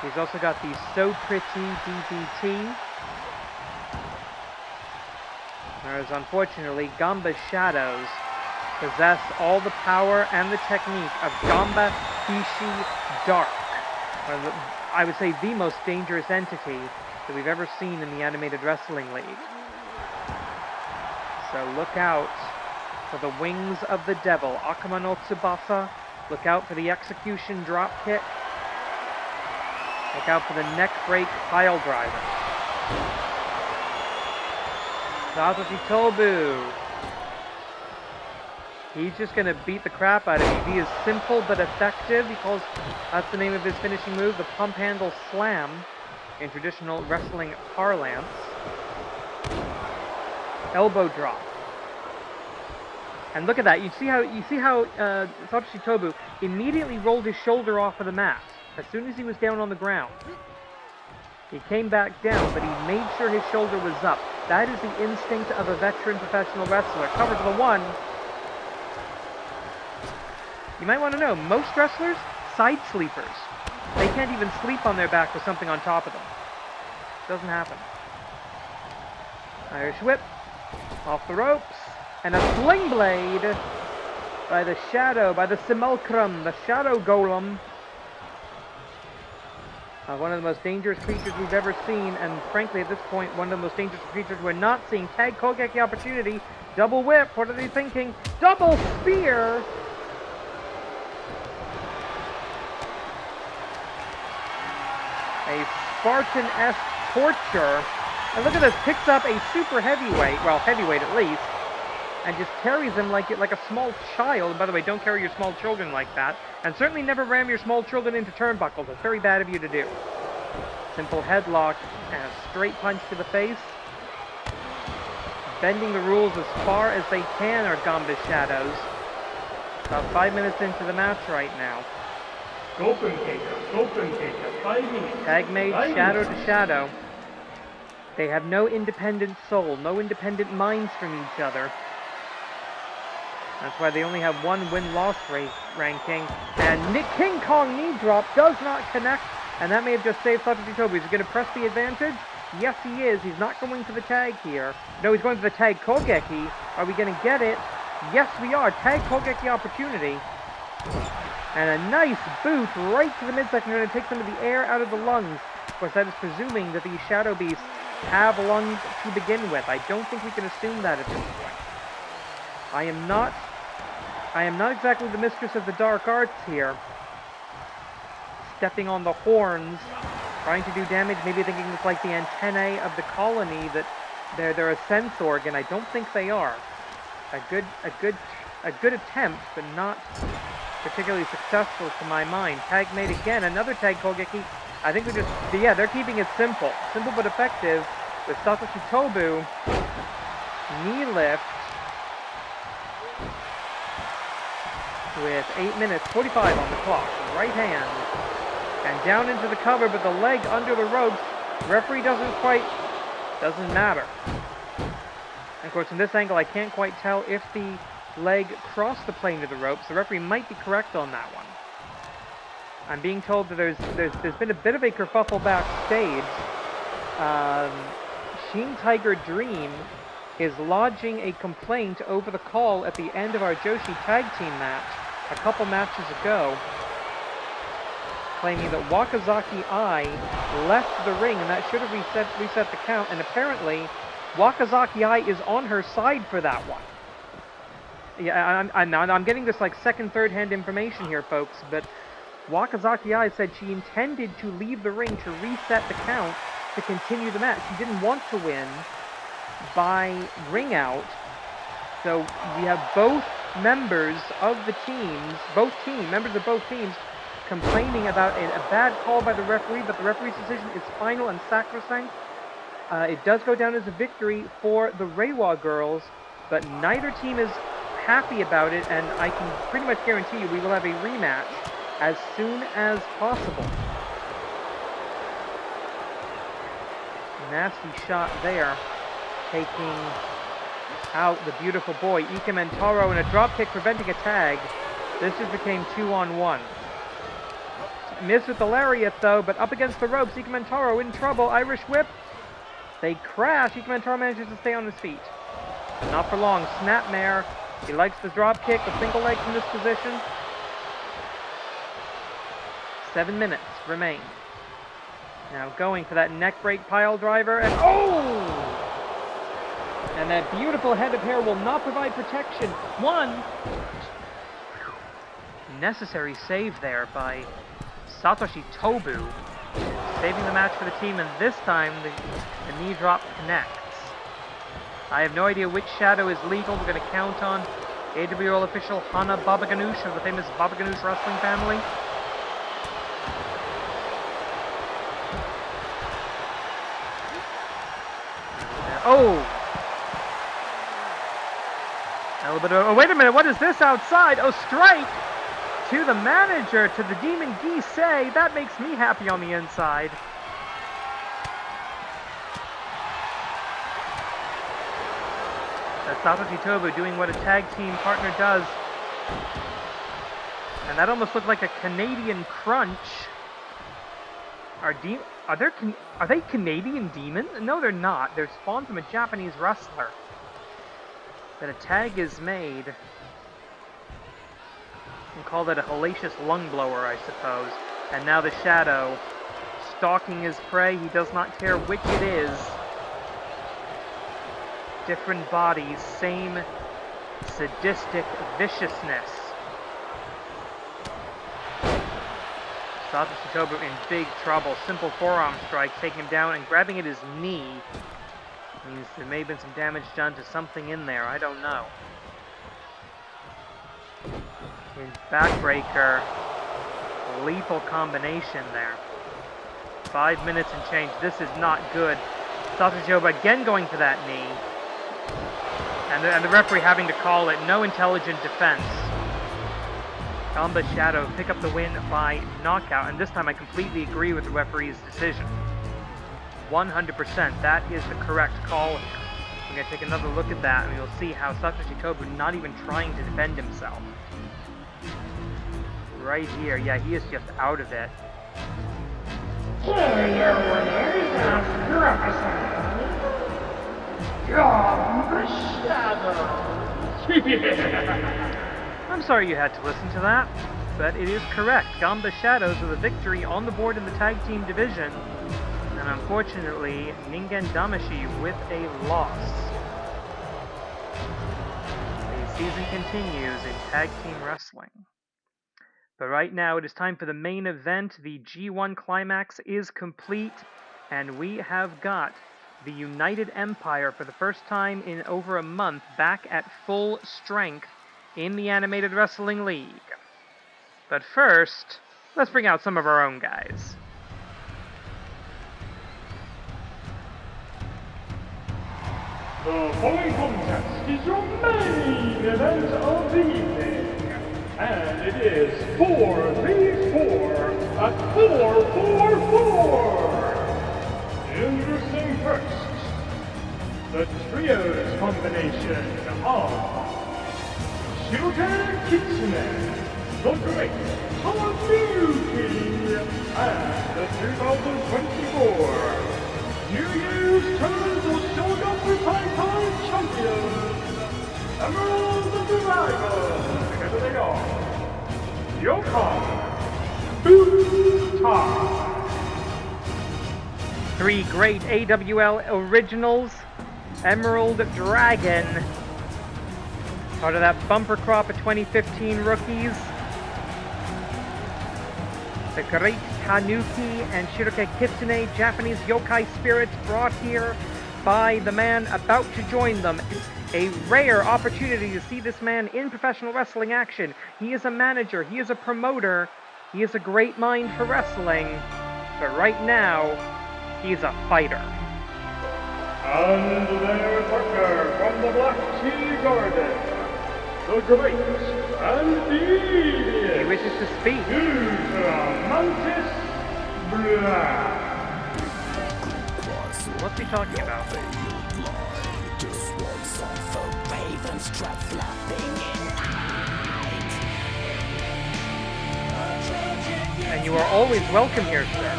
He's also got the So Pretty DDT. Whereas unfortunately, Ganba's shadows possess all the power and the technique of Ganba Hishi Dark. I would say the most dangerous entity that we've ever seen in the Animated Wrestling League. So look out for the Wings of the Devil, Akuma no Tsubasa. Look out for the Execution Drop Kick. Look out for the Neck Break Pile Driver. Satoshi Tobu. He's just going to beat the crap out of you. He is simple but effective because that's the name of his finishing move, the Pump Handle Slam in traditional wrestling parlance. Elbow drop. And look at that. You see how Satoshi Tobu immediately rolled his shoulder off of the mat as soon as he was down on the ground. He came back down, but he made sure his shoulder was up. That is the instinct of a veteran professional wrestler. Cover to the one. You might want to know, most wrestlers, side sleepers. They can't even sleep on their back with something on top of them. Doesn't happen. Irish whip. Off the ropes. And a sling blade by the Shadow, by the Simulacrum, the Shadow Golem. One of the most dangerous creatures we've ever seen, and frankly at this point, one of the most dangerous creatures we're not seeing. Tag Kogeki opportunity. Double whip. What are they thinking? Double spear! A Spartan-esque torture. And look at this. Picks up a super heavyweight, well, heavyweight at least, and just carries him like a small child. And by the way, don't carry your small children like that. And certainly never ram your small children into turnbuckles. It's very bad of you to do. Simple headlock and a straight punch to the face. Bending the rules as far as they can are Ganba's shadows. About 5 minutes into the match right now. Gopen Keita, 5 minutes. Tag made shadow to shadow. They have no independent soul, no independent minds from each other. That's why they only have one win-loss ranking. And Nick King Kong knee drop does not connect, and that may have just saved Satoshi Tobu. Is he going to press the advantage? Yes, he is. He's not going for the tag here. No, he's going for the tag Kogeki. Are we going to get it? Yes, we are. Tag Kogeki opportunity. And a nice boot right to the midsection. Going to take some of the air out of the lungs. Of course, that is presuming that these Shadow Beasts have lungs to begin with. I don't think we can assume that at this point. I am not exactly the mistress of the dark arts here. Stepping on the horns, trying to do damage, maybe thinking it's like the antennae of the colony, that they're a sense organ. I don't think they are. A good attempt, but not particularly successful to my mind. Tag made again, another tag Kogeki. I think they're keeping it simple. Simple but effective with Satoshi Tobu. Knee lift. With 8 minutes, 45 on the clock. Right hand. And down into the cover, but the leg under the ropes. Referee doesn't matter. And of course, in this angle, I can't quite tell if the leg crossed the plane of the ropes. The referee might be correct on that one. I'm being told that there's been a bit of a kerfuffle backstage. Shin Tiger Dream is lodging a complaint over the call at the end of our Joshi tag team match a couple matches ago, claiming that Wakazaki Eye left the ring and that should have reset the count, and apparently Wakazaki Eye is on her side for that one. Yeah, I'm getting this like second, third-hand information here, folks, but Wakazaki Eye said she intended to leave the ring to reset the count to continue the match. She didn't want to win by ring out. So we have both members of the teams, members of both teams, complaining about a bad call by the referee, but the referee's decision is final and sacrosanct. it does go down as a victory for the Reiwa girls, but neither team is happy about it, and I can pretty much guarantee you we will have a rematch as soon as possible. Nasty shot there, taking out the beautiful boy, Ike Mentaro, and a dropkick preventing a tag. This just became 2-on-1. Missed with the lariat though, but up against the ropes, Ike Mentaro in trouble. Irish whip. They crash. Ike Mentaro manages to stay on his feet. But not for long. Snapmare. He likes the dropkick, the single leg from this position. 7 minutes remain. Now going for that neck break pile driver, and oh! And that beautiful head of hair will not provide protection. One necessary save there by Satoshi Tobu, saving the match for the team, and this time the knee drop connects. I have no idea which shadow is legal. We're going to count on AWL official Hana Baba Ganoush of the famous Baba Ganoush wrestling family. Oh! A little bit of, oh, wait a minute, what is this outside? Oh, strike to the manager, to the Demon Gisei. That makes me happy on the inside. That's Satoshi Tobu doing what a tag team partner does. And that almost looked like a Canadian crunch. Are they Canadian demons? No, they're not. They're spawned from a Japanese wrestler. That a tag is made. We'll call that a hellacious lung blower, I suppose. And now the Shadow, stalking his prey. He does not care which it is. Different bodies, same sadistic viciousness. Satoshi Tobu in big trouble. Simple forearm strike, taking him down and grabbing at his knee. Means there may have been some damage done to something in there. I don't know. His backbreaker. Lethal combination there. 5 minutes and change. This is not good. Satoshi Tobu again going for that knee. And the referee having to call it. No intelligent defense. Ganba Shadow pick up the win by knockout, and this time I completely agree with the referee's decision. 100%, that is the correct call here. I'm going to take another look at that, and you'll see how Satoshi Tobu not even trying to defend himself. Right here, yeah, he is just out of it. Here your winners and your episode, Ganba Shadow. I'm sorry you had to listen to that, but it is correct. Ganba Shadows with a victory on the board in the tag team division, and unfortunately, Ningen Damashi with a loss. The season continues in tag team wrestling. But right now, it is time for the main event. The G1 climax is complete, and we have got the United Empire for the first time in over a month back at full strength in the Animated Wrestling League. But first, let's bring out some of our own guys. The following contest is your main event of the evening, and it is 4v4 at 444. Introducing first, the trios combination of Yokai Kitsune, the Great Hanuki, and the 2024 New Year's Tournament of Shogun Butai Champions, Emerald of the Dragon, together they are, Yokai, Butai. 3 great AWL originals, Emerald Dragon, part of that bumper crop of 2015 rookies. The Great Tanuki and Shiroke Kitsune, Japanese yokai spirits brought here by the man about to join them. A rare opportunity to see this man in professional wrestling action. He is a manager, he is a promoter, he has a great mind for wrestling, but right now, he's a fighter. And their partner from the Black Tea Garden, the great and devious. He wishes to speak. Mantis Black. What's he talking about? And you are always welcome here, sir.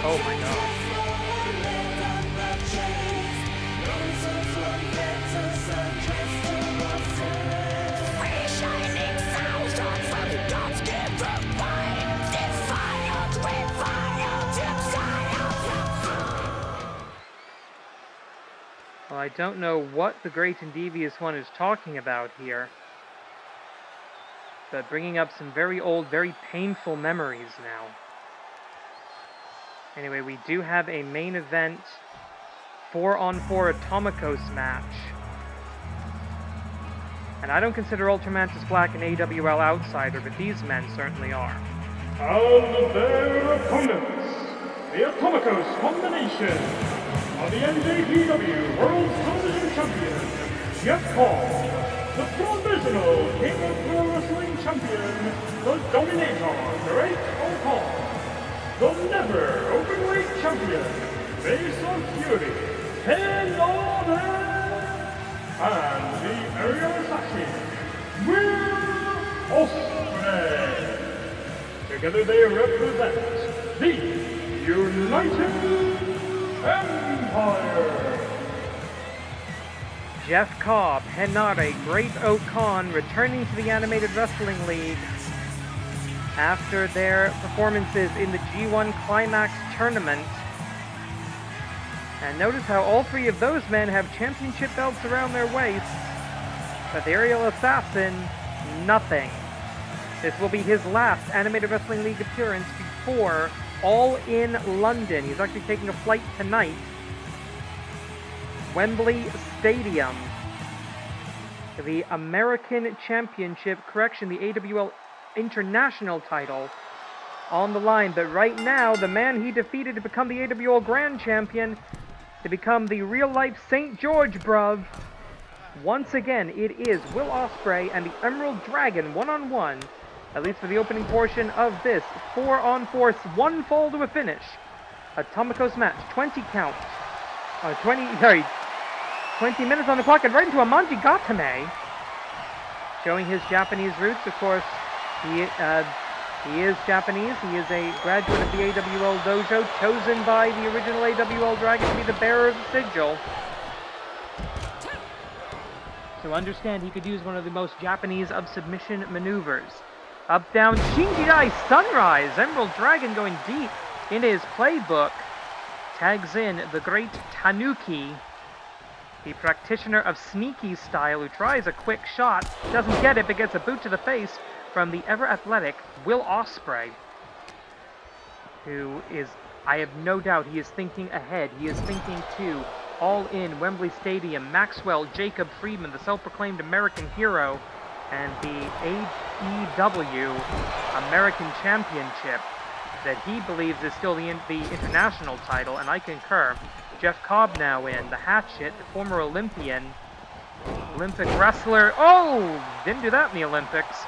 Oh my god. Well, I don't know what the Great and Devious One is talking about here, but bringing up some very old, very painful memories now. Anyway, we do have a main event 4-on-4 Atomicos match. And I don't consider Ultramantis Black an AWL outsider, but these men certainly are. And their opponents, the Atomicos combination of the NJPW World Television Champion, Jeff Paul, the provisional King of Pro Wrestling Champion, the Dominator, Great O'Connell, the Never Openweight Champion, Face of Fury, Ken Oden, and the Aerial Assassin, Will Ospreay. Together they represent the United Empire. Jeff Cobb, Henare, Great O'Con returning to the Animated Wrestling League after their performances in the G1 Climax Tournament. And notice how all three of those men have championship belts around their waists, but the Aerial Assassin, nothing. This will be his last Animated Wrestling League appearance before All In London. He's actually taking a flight tonight. Wembley Stadium. The American Championship, the AWL International title on the line. But right now, the man he defeated to become the AWL Grand Champion, to become the real-life St. George bruv, once again, it is Will Ospreay and the Emerald Dragon one-on-one, at least for the opening portion of this 4-on-4, one fall to a finish Atomicos match. 20 count. 20 minutes on the clock, and right into a Manji Gatame. Showing his Japanese roots, of course. He is Japanese. He is a graduate of the AWL Dojo, chosen by the original AWL Dragon to be the bearer of the sigil. So understand he could use one of the most Japanese of submission maneuvers. Up, down, Shinjidai Sunrise. Emerald Dragon going deep into his playbook. Tags in the great Tanuki, the practitioner of sneaky style, who tries a quick shot, doesn't get it, but gets a boot to the face from the ever-athletic Will Ospreay, who is, I have no doubt, he is thinking ahead. He is thinking to All In, Wembley Stadium, Maxwell Jacob Friedman, the self-proclaimed American hero, and the AEW American Championship that he believes is still the international title, and I concur. Jeff Cobb now in, the Hatchet, the former Olympian, Olympic wrestler. Oh! Didn't do that in the Olympics.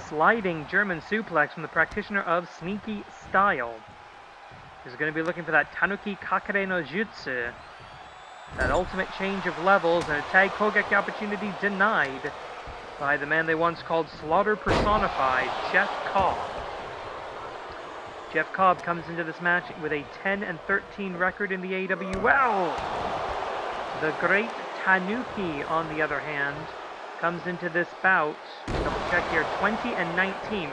Sliding German suplex from the practitioner of sneaky style. He's going to be looking for that Tanuki Kakare no Jutsu. That ultimate change of levels, and a tag Kogeki opportunity denied by the man they once called Slaughter Personified, Jeff Cobb. Jeff Cobb comes into this match with a 10-13 record in the AWL. The great Tanuki, on the other hand, comes into this bout, double check here, 20-19.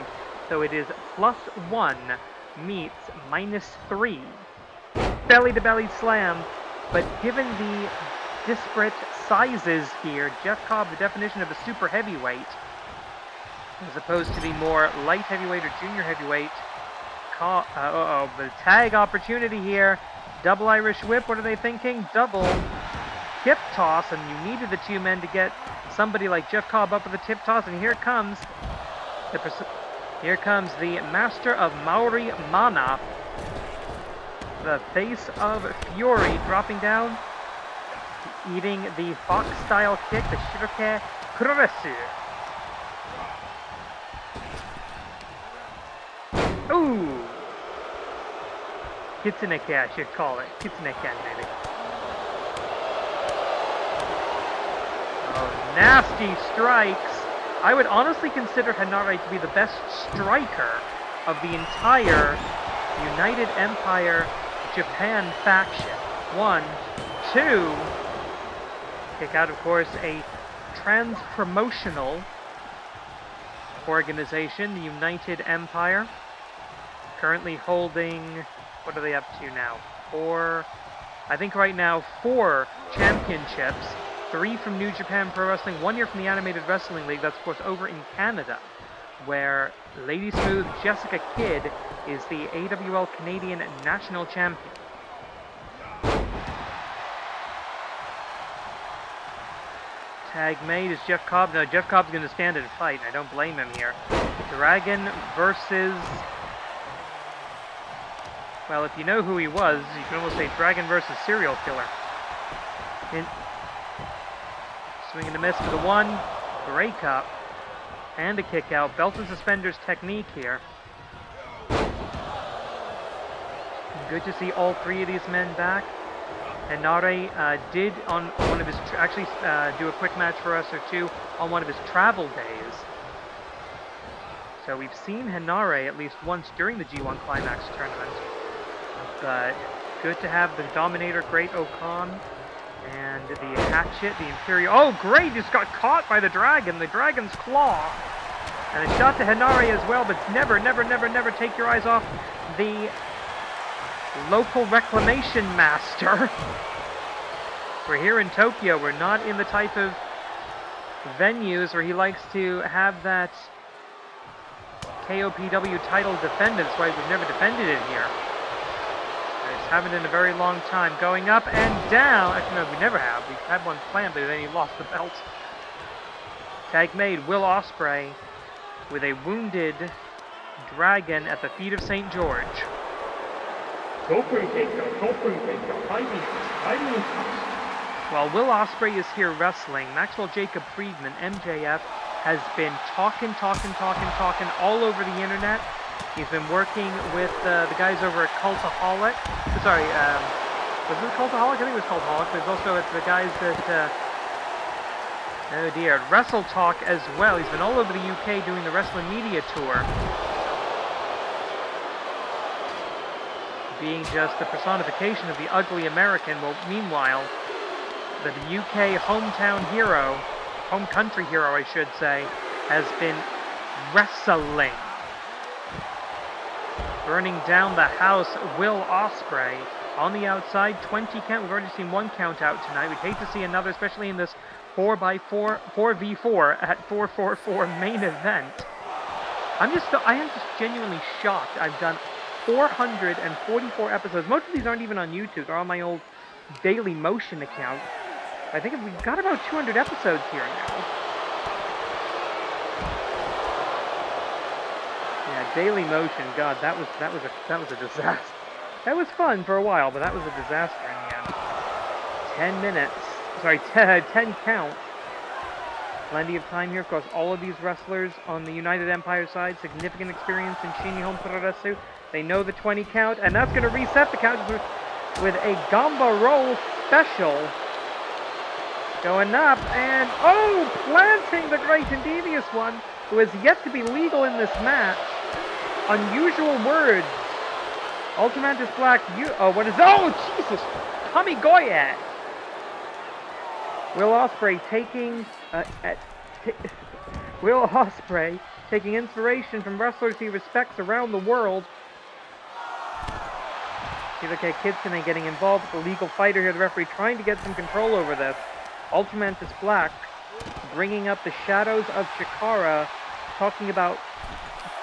So it is +1 meets -3. Belly-to-belly slam. But given the disparate sizes here, Jeff Cobb, the definition of a super heavyweight, as opposed to the more light heavyweight or junior heavyweight. The tag opportunity here. Double Irish whip. What are they thinking? Double tip toss, and you needed the two men to get somebody like Jeff Cobb up with a tip toss, and here it comes. Here comes the master of Maori Mana. The face of Fury dropping down. Eating the Fox-style kick, the Shiroke Kuroresu. Ooh! Kitsuneke, I should call it. Kitsuneken, maybe. Oh, nasty strikes. I would honestly consider Hanare to be the best striker of the entire United Empire Japan faction. 1, 2. Kick out, of course, a trans-promotional organization, the United Empire. Currently holding, what are they up to now? 4, I think right now 4 championships. 3 from New Japan Pro Wrestling, 1 year from the Animated Wrestling League. That's, of course, over in Canada, where Lady Smooth Jessica Kidd is the AWL Canadian National Champion. Tag made is Jeff Cobb. No, Jeff Cobb's going to stand and fight, and I don't blame him here. Dragon versus... Well, if you know who he was, you can almost say Dragon versus Serial Killer. Swing and a miss for the 1. Break up. And a kick out. Belt and suspenders technique here. Good to see all 3 of these men back. And Nare did on one of his, do a quick match for us or 2 on one of his travel days. So we've seen Hanare at least once during the G1 Climax tournament. But good to have the Dominator, Great Okan, and the Hatchet, the Imperial. Oh, great! Just got caught by the Dragon, the Dragon's Claw. And a shot to Hanare as well, but never, never, never, never take your eyes off the local reclamation master. We're here in Tokyo. We're not in the type of venues where he likes to have that KOPW title defended. That's why we've never defended it here. I just haven't in a very long time. Going up and down. Actually, no, we never have. We've had one planned, but then he lost the belt. Tag made. Will Ospreay with a wounded Dragon at the feet of St. George. While Will Ospreay is here wrestling, Maxwell Jacob Friedman, MJF, has been talking all over the internet. He's been working with the guys over at Cultaholic. Sorry, was it Cultaholic? I think it was Cultaholic. There's also the guys that, oh dear, Wrestle Talk as well. He's been all over the UK doing the Wrestling Media Tour. Being just the personification of the ugly American. Well, meanwhile, the UK hometown hero, home country hero, I should say, has been wrestling. Burning down the house, Will Ospreay on the outside, 20 count. We've already seen 1 count out tonight. We'd hate to see another, especially in this 4v4 at 444 main event. I am just genuinely shocked. I've done 444 episodes. Most of these aren't even on YouTube. They're on my old Daily Motion account. I think we've got about 200 episodes here now. Yeah, Daily Motion. God, that was a disaster. That was fun for a while, but that was a disaster in the end. 10 minutes. Sorry, 10 count. Plenty of time here. Of course, all of these wrestlers on the United Empire side, significant experience in Shinihon Puroresu. They know the 20 count, and that's going to reset the count with a Ganba roll special. Going up, and oh, planting the great and devious one, who has yet to be legal in this match. Unusual words. Ultramantis Black, what is, oh, Jesus, Kamigoye. Will Ospreay taking, Will Ospreay taking inspiration from wrestlers he respects around the world. Hijo Kitsune getting involved with the legal fighter here, the referee trying to get some control over this. Ultramantis Black bringing up the shadows of Chikara, talking about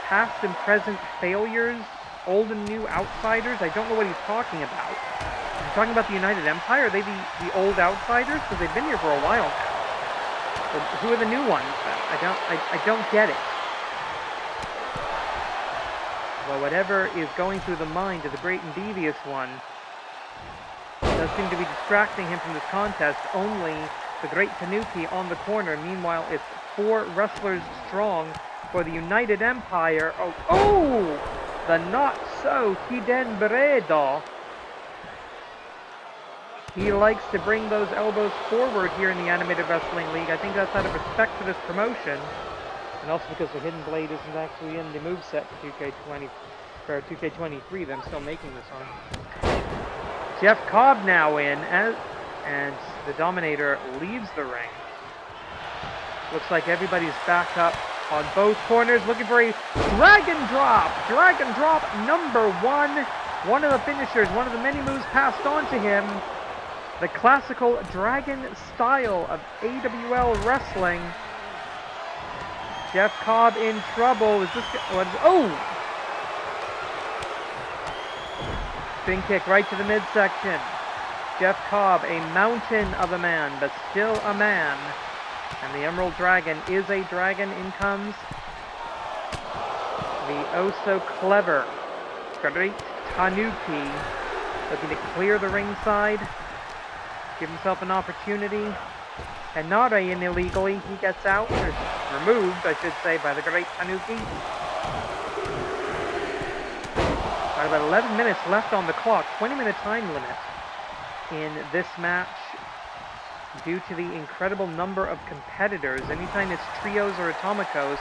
past and present failures, old and new outsiders. I don't know what he's talking about. He's talking about the United Empire. Are they the old outsiders? Because they've been here for a while now. But who are the new ones then? I don't get it. Well, whatever is going through the mind of the Great and Devious One does seem to be distracting him from this contest. Only the Great Tanuki on the corner. Meanwhile, it's 4 wrestlers strong for the United Empire. Oh! The not-so Hiden Beredo. He likes to bring those elbows forward here in the Animated Wrestling League. I think that's out of respect for this promotion. And also because the Hidden Blade isn't actually in the moveset for 2K20, or 2K23 that I'm still making this on. Jeff Cobb now in, and the Dominator leaves the ring. Looks like everybody's back up on both corners, looking for a Dragon Drop! Dragon Drop number 1. One of the finishers, one of the many moves passed on to him. The classical Dragon style of AWL wrestling. Jeff Cobb in trouble. Is this... Oh! Spin kick right to the midsection. Jeff Cobb, a mountain of a man, but still a man. And the Emerald Dragon is a dragon. In comes the oh-so-clever Great Tanuki, looking to clear the ringside, give himself an opportunity. And Nare in illegally, he gets out, or removed, I should say, by the Great Tanuki. Got about 11 minutes left on the clock, 20-minute time limit in this match due to the incredible number of competitors. Anytime it's trios or atomicos,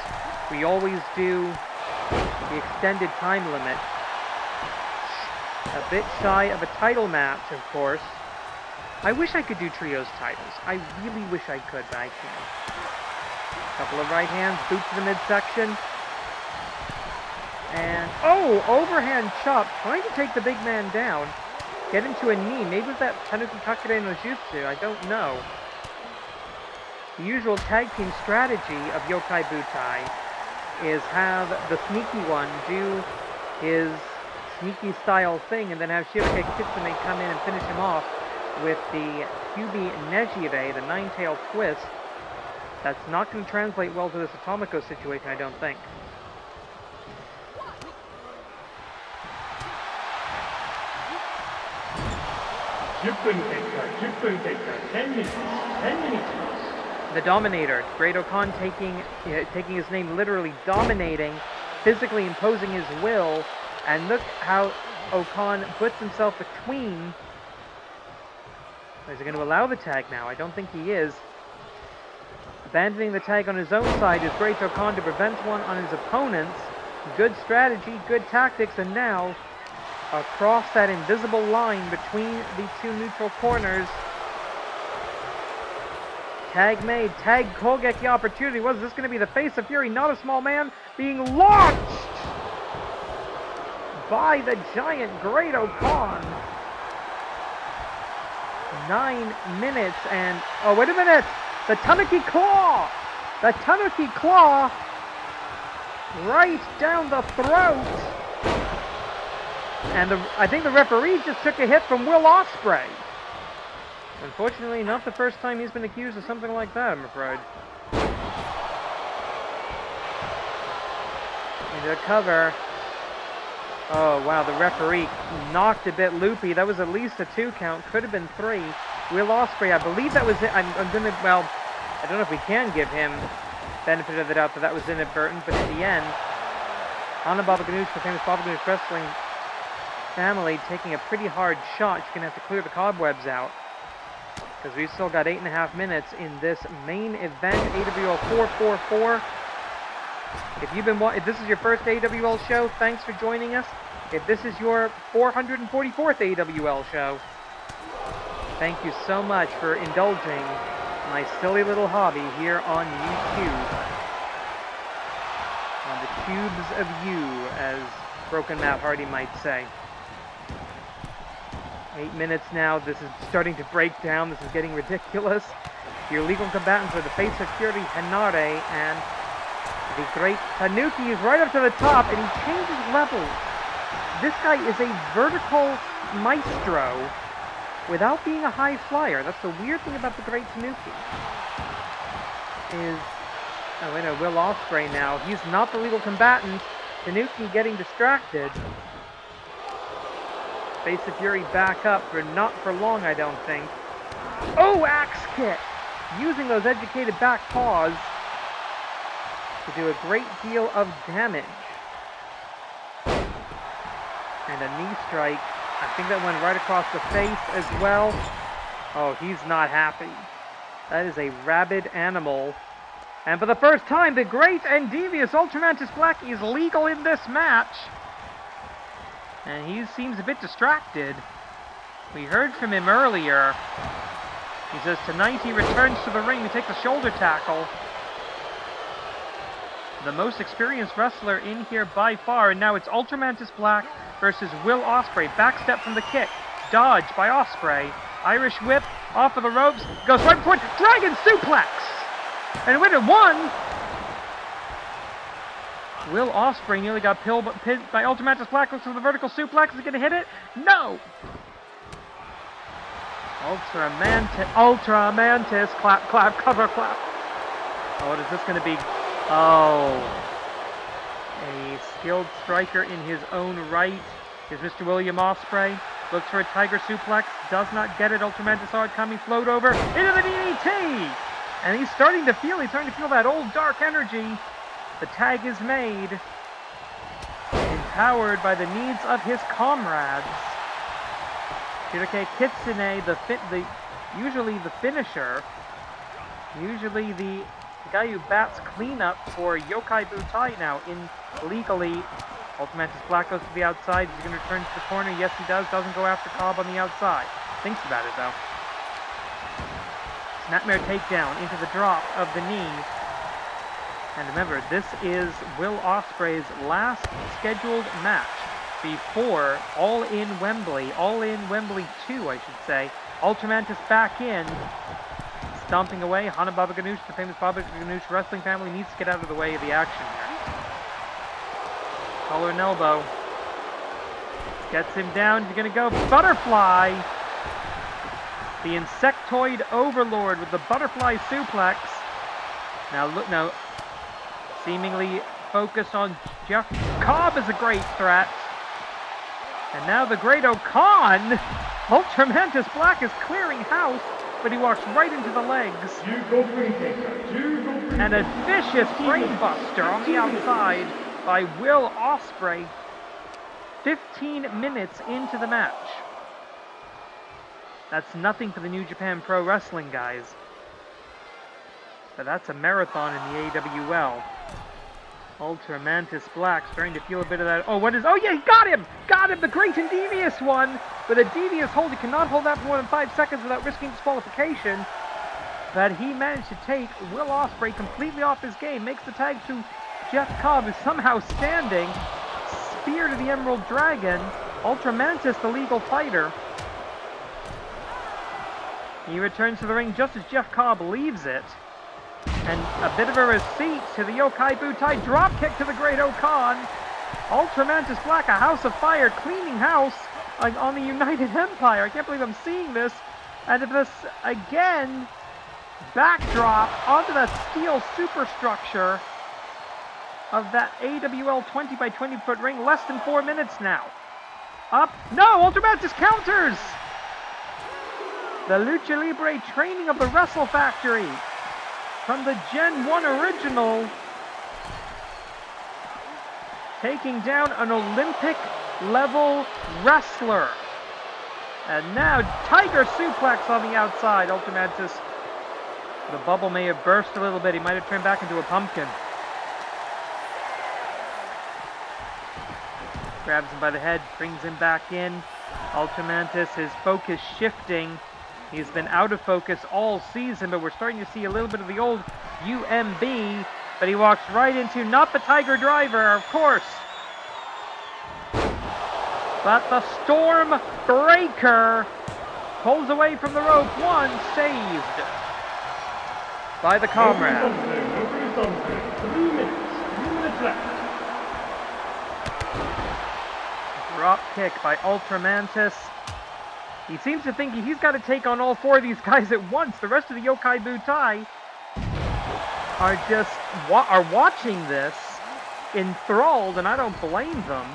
we always do the extended time limit. A bit shy of a title match, of course. I wish I could do trios titles. I really wish I could, but I can't. Couple of right hands, boot to the midsection. And, oh, overhand chop, trying to take the big man down. Get into a knee. Maybe with that Tanuki Kakure no Jutsu, I don't know. The usual tag team strategy of Yokai Butai is have the sneaky one do his sneaky style thing and then have Shirake Kitsune come in and finish him off with the Kyubi Nejire, the 9-tail twist. That's not going to translate well to this Atomiko situation, I don't think. The Dominator, Great Okan taking his name literally, dominating, physically imposing his will, and look how Okan puts himself between. Is he going to allow the tag now? I don't think he is. Abandoning the tag on his own side is Great Okan to prevent one on his opponent's. Good strategy, good tactics, and now across that invisible line between the two neutral corners. Tag made, tag Kogeki opportunity. Was this going to be the face of Fury? Not a small man being launched by the giant Great Okan. 9 minutes and... Oh, wait a minute! The Tanuki Claw! The Tanuki Claw! Right down the throat! And I think the referee just took a hit from Will Ospreay. Unfortunately, not the first time he's been accused of something like that, I'm afraid. Into the cover. Oh, wow, the referee knocked a bit loopy. That was at least a 2 count. Could have been 3. Will Ospreay, I believe that was it. I'm going to, well, I don't know if we can give him benefit of the doubt that was inadvertent, but in the end, Anna Baba Ganoush, the famous Baba Ganoush wrestling family, taking a pretty hard shot. She's going to have to clear the cobwebs out, because we've still got 8.5 minutes in this main event, AWL 444. If this is your first AWL show, thanks for joining us. If this is your 444th AWL show, thank you so much for indulging my silly little hobby here on YouTube. On the tubes of you, as Broken Matt Hardy might say. 8 minutes now. This is starting to break down. This is getting ridiculous. Your legal combatants are the face of Fury, Henare, and the Great Tanuki is right up to the top, and he changes levels. This guy is a vertical maestro without being a high flyer. That's the weird thing about the Great Tanuki. Oh, wait, no, Will Ospreay now. He's not the legal combatant. Tanuki getting distracted. Face of Fury back up, for not for long, I don't think. Oh, axe kick! Using those educated back paws to do a great deal of damage. And a knee strike. I think that went right across the face as well. Oh, he's not happy. That is a rabid animal. And for the first time, the great and devious Ultramantis Black is legal in this match. And he seems a bit distracted. We heard from him earlier. He says tonight he returns to the ring to take the shoulder tackle. The most experienced wrestler in here by far. And now it's Ultramantis Black versus Will Ospreay. Backstep from the kick. Dodge by Ospreay. Irish whip off of the ropes. Goes right before it. Dragon suplex. And with it, one. Will Ospreay nearly got pinned by Ultramantis Black. Looks for the vertical suplex. Is he going to hit it? No. Ultramantis. Clap, clap, cover, clap. Oh, what is this going to be? Oh. A skilled striker in his own right is Mr. William Ospreay. Looks for a tiger suplex. Does not get it. Ultramantis saw it coming. Float over into the DDT. And he's starting to feel that old dark energy. The tag is made. Empowered by the needs of his comrades. Shiroke Kitsune, usually the finisher. Usually the guy who bats cleanup for Yokai Butai now illegally. Ultramantis Black goes to the outside. He's going to return to the corner. Yes, he does. Doesn't go after Cobb on the outside. Thinks about it, though. Snapmare takedown into the drop of the knee. And remember, this is Will Ospreay's last scheduled match before All In Wembley 2, I should say. Ultramantis back in. Stomping away. Hana Baba Ganoush, the famous Baba Ganoush wrestling family, needs to get out of the way of the action here. Collar and elbow. Gets him down. He's going to go butterfly. The insectoid overlord with the butterfly suplex. Now look, now seemingly focused on Jeff Cobb as a great threat. And now the great Okan. Ultramantis Black is clearing house, but he walks right into the legs. And a vicious brainbuster on the outside by Will Ospreay. 15 minutes into the match. That's nothing for the New Japan Pro Wrestling guys. But that's a marathon in the AWL. Ultramantis Black starting to feel a bit of that. Oh, what is... Oh, yeah, he got him! Got him! The great and devious one! With a devious hold, he cannot hold that for more than 5 seconds without risking disqualification. But he managed to take Will Ospreay completely off his game. Makes the tag to Jeff Cobb, who's somehow standing. Spear to the Emerald Dragon. Ultramantis, the legal fighter. He returns to the ring just as Jeff Cobb leaves it. And a bit of a receipt to the Yokai Butai. Drop kick to the Great Okan. Ultramantis Black, a house of fire, cleaning house on the United Empire. I can't believe I'm seeing this. And if this, again, backdrop onto that steel superstructure of that AWL 20 by 20 foot ring. Less than 4 minutes now. Up. No! Ultramantis counters! The Lucha Libre training of the Wrestle Factory. From the Gen 1 original. Taking down an Olympic level wrestler. And now Tiger suplex on the outside. Ultramantis. The bubble may have burst a little bit. He might have turned back into a pumpkin. Grabs him by the head, brings him back in. Ultramantis, his focus shifting. He's been out of focus all season, but we're starting to see a little bit of the old UMB. But he walks right into, not the Tiger Driver, of course, but the Storm Breaker. Pulls away from the rope. One, saved by the comrade. 3 minutes left. Drop kick by Ultramantis. He seems to think he's got to take on all 4 of these guys at once. The rest of the Yokai Butai are just watching this enthralled, and I don't blame them.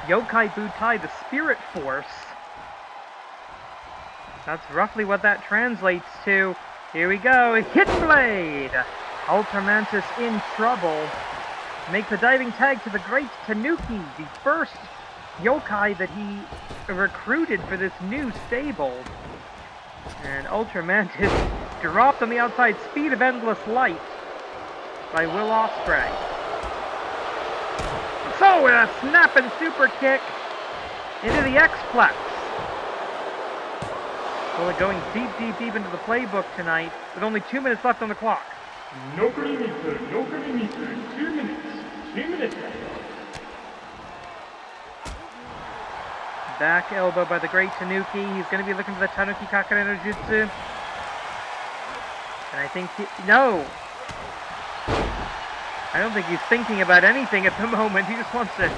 Yokai Butai, the Spirit Force. That's roughly what that translates to. Here we go, Hit Blade! Ultramantis in trouble. Makes a diving tag to the great Tanuki, the first yokai that he recruited for this new stable. And Ultramantis dropped on the outside, Speed of Endless Light by Will Ospreay. So, with a snapping super kick into the X-Plex. Well, we're going deep, deep, deep into the playbook tonight, with only 2 minutes left on the clock. No Kurimitsu, 2 minutes. 2 minutes left. Back elbow by the great Tanuki. He's going to be looking for the Tanuki Kakare no Jutsu. And I think no! I don't think he's thinking about anything at the moment. He just wants to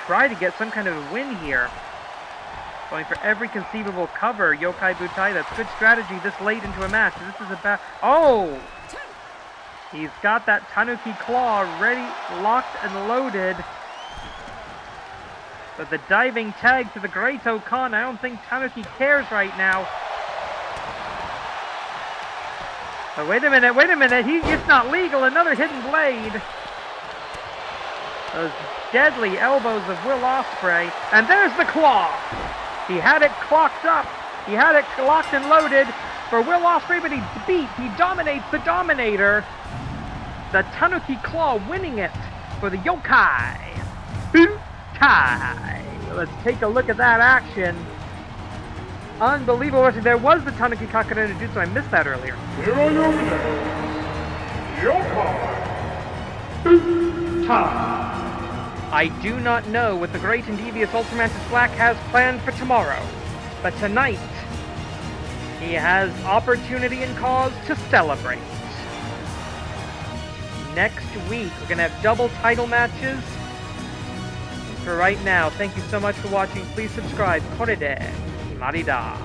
try to get some kind of a win here. Going for every conceivable cover, Yokai Butai. That's good strategy this late into a match. This is a bad... Oh! He's got that Tanuki Claw ready, locked and loaded. But the diving tag to the great Okan, I don't think Tanuki cares right now. But wait a minute, it's not legal, another hidden blade. Those deadly elbows of Will Ospreay, and there's the claw. He had it clocked up, he had it locked and loaded for Will Ospreay, but he dominates the Dominator. The Tanuki Claw winning it for the Yokai Butai. Let's take a look at that action. Unbelievable. There was the Tanuki Kakare no Jutsu. I missed that earlier. Here are your winners, Yokai Butai. I do not know what the great and devious Ultramantis Black has planned for tomorrow, but tonight he has opportunity and cause to celebrate. Next week, we're going to have double title matches. For right now, thank you so much for watching. Please subscribe. Korede. Imarida.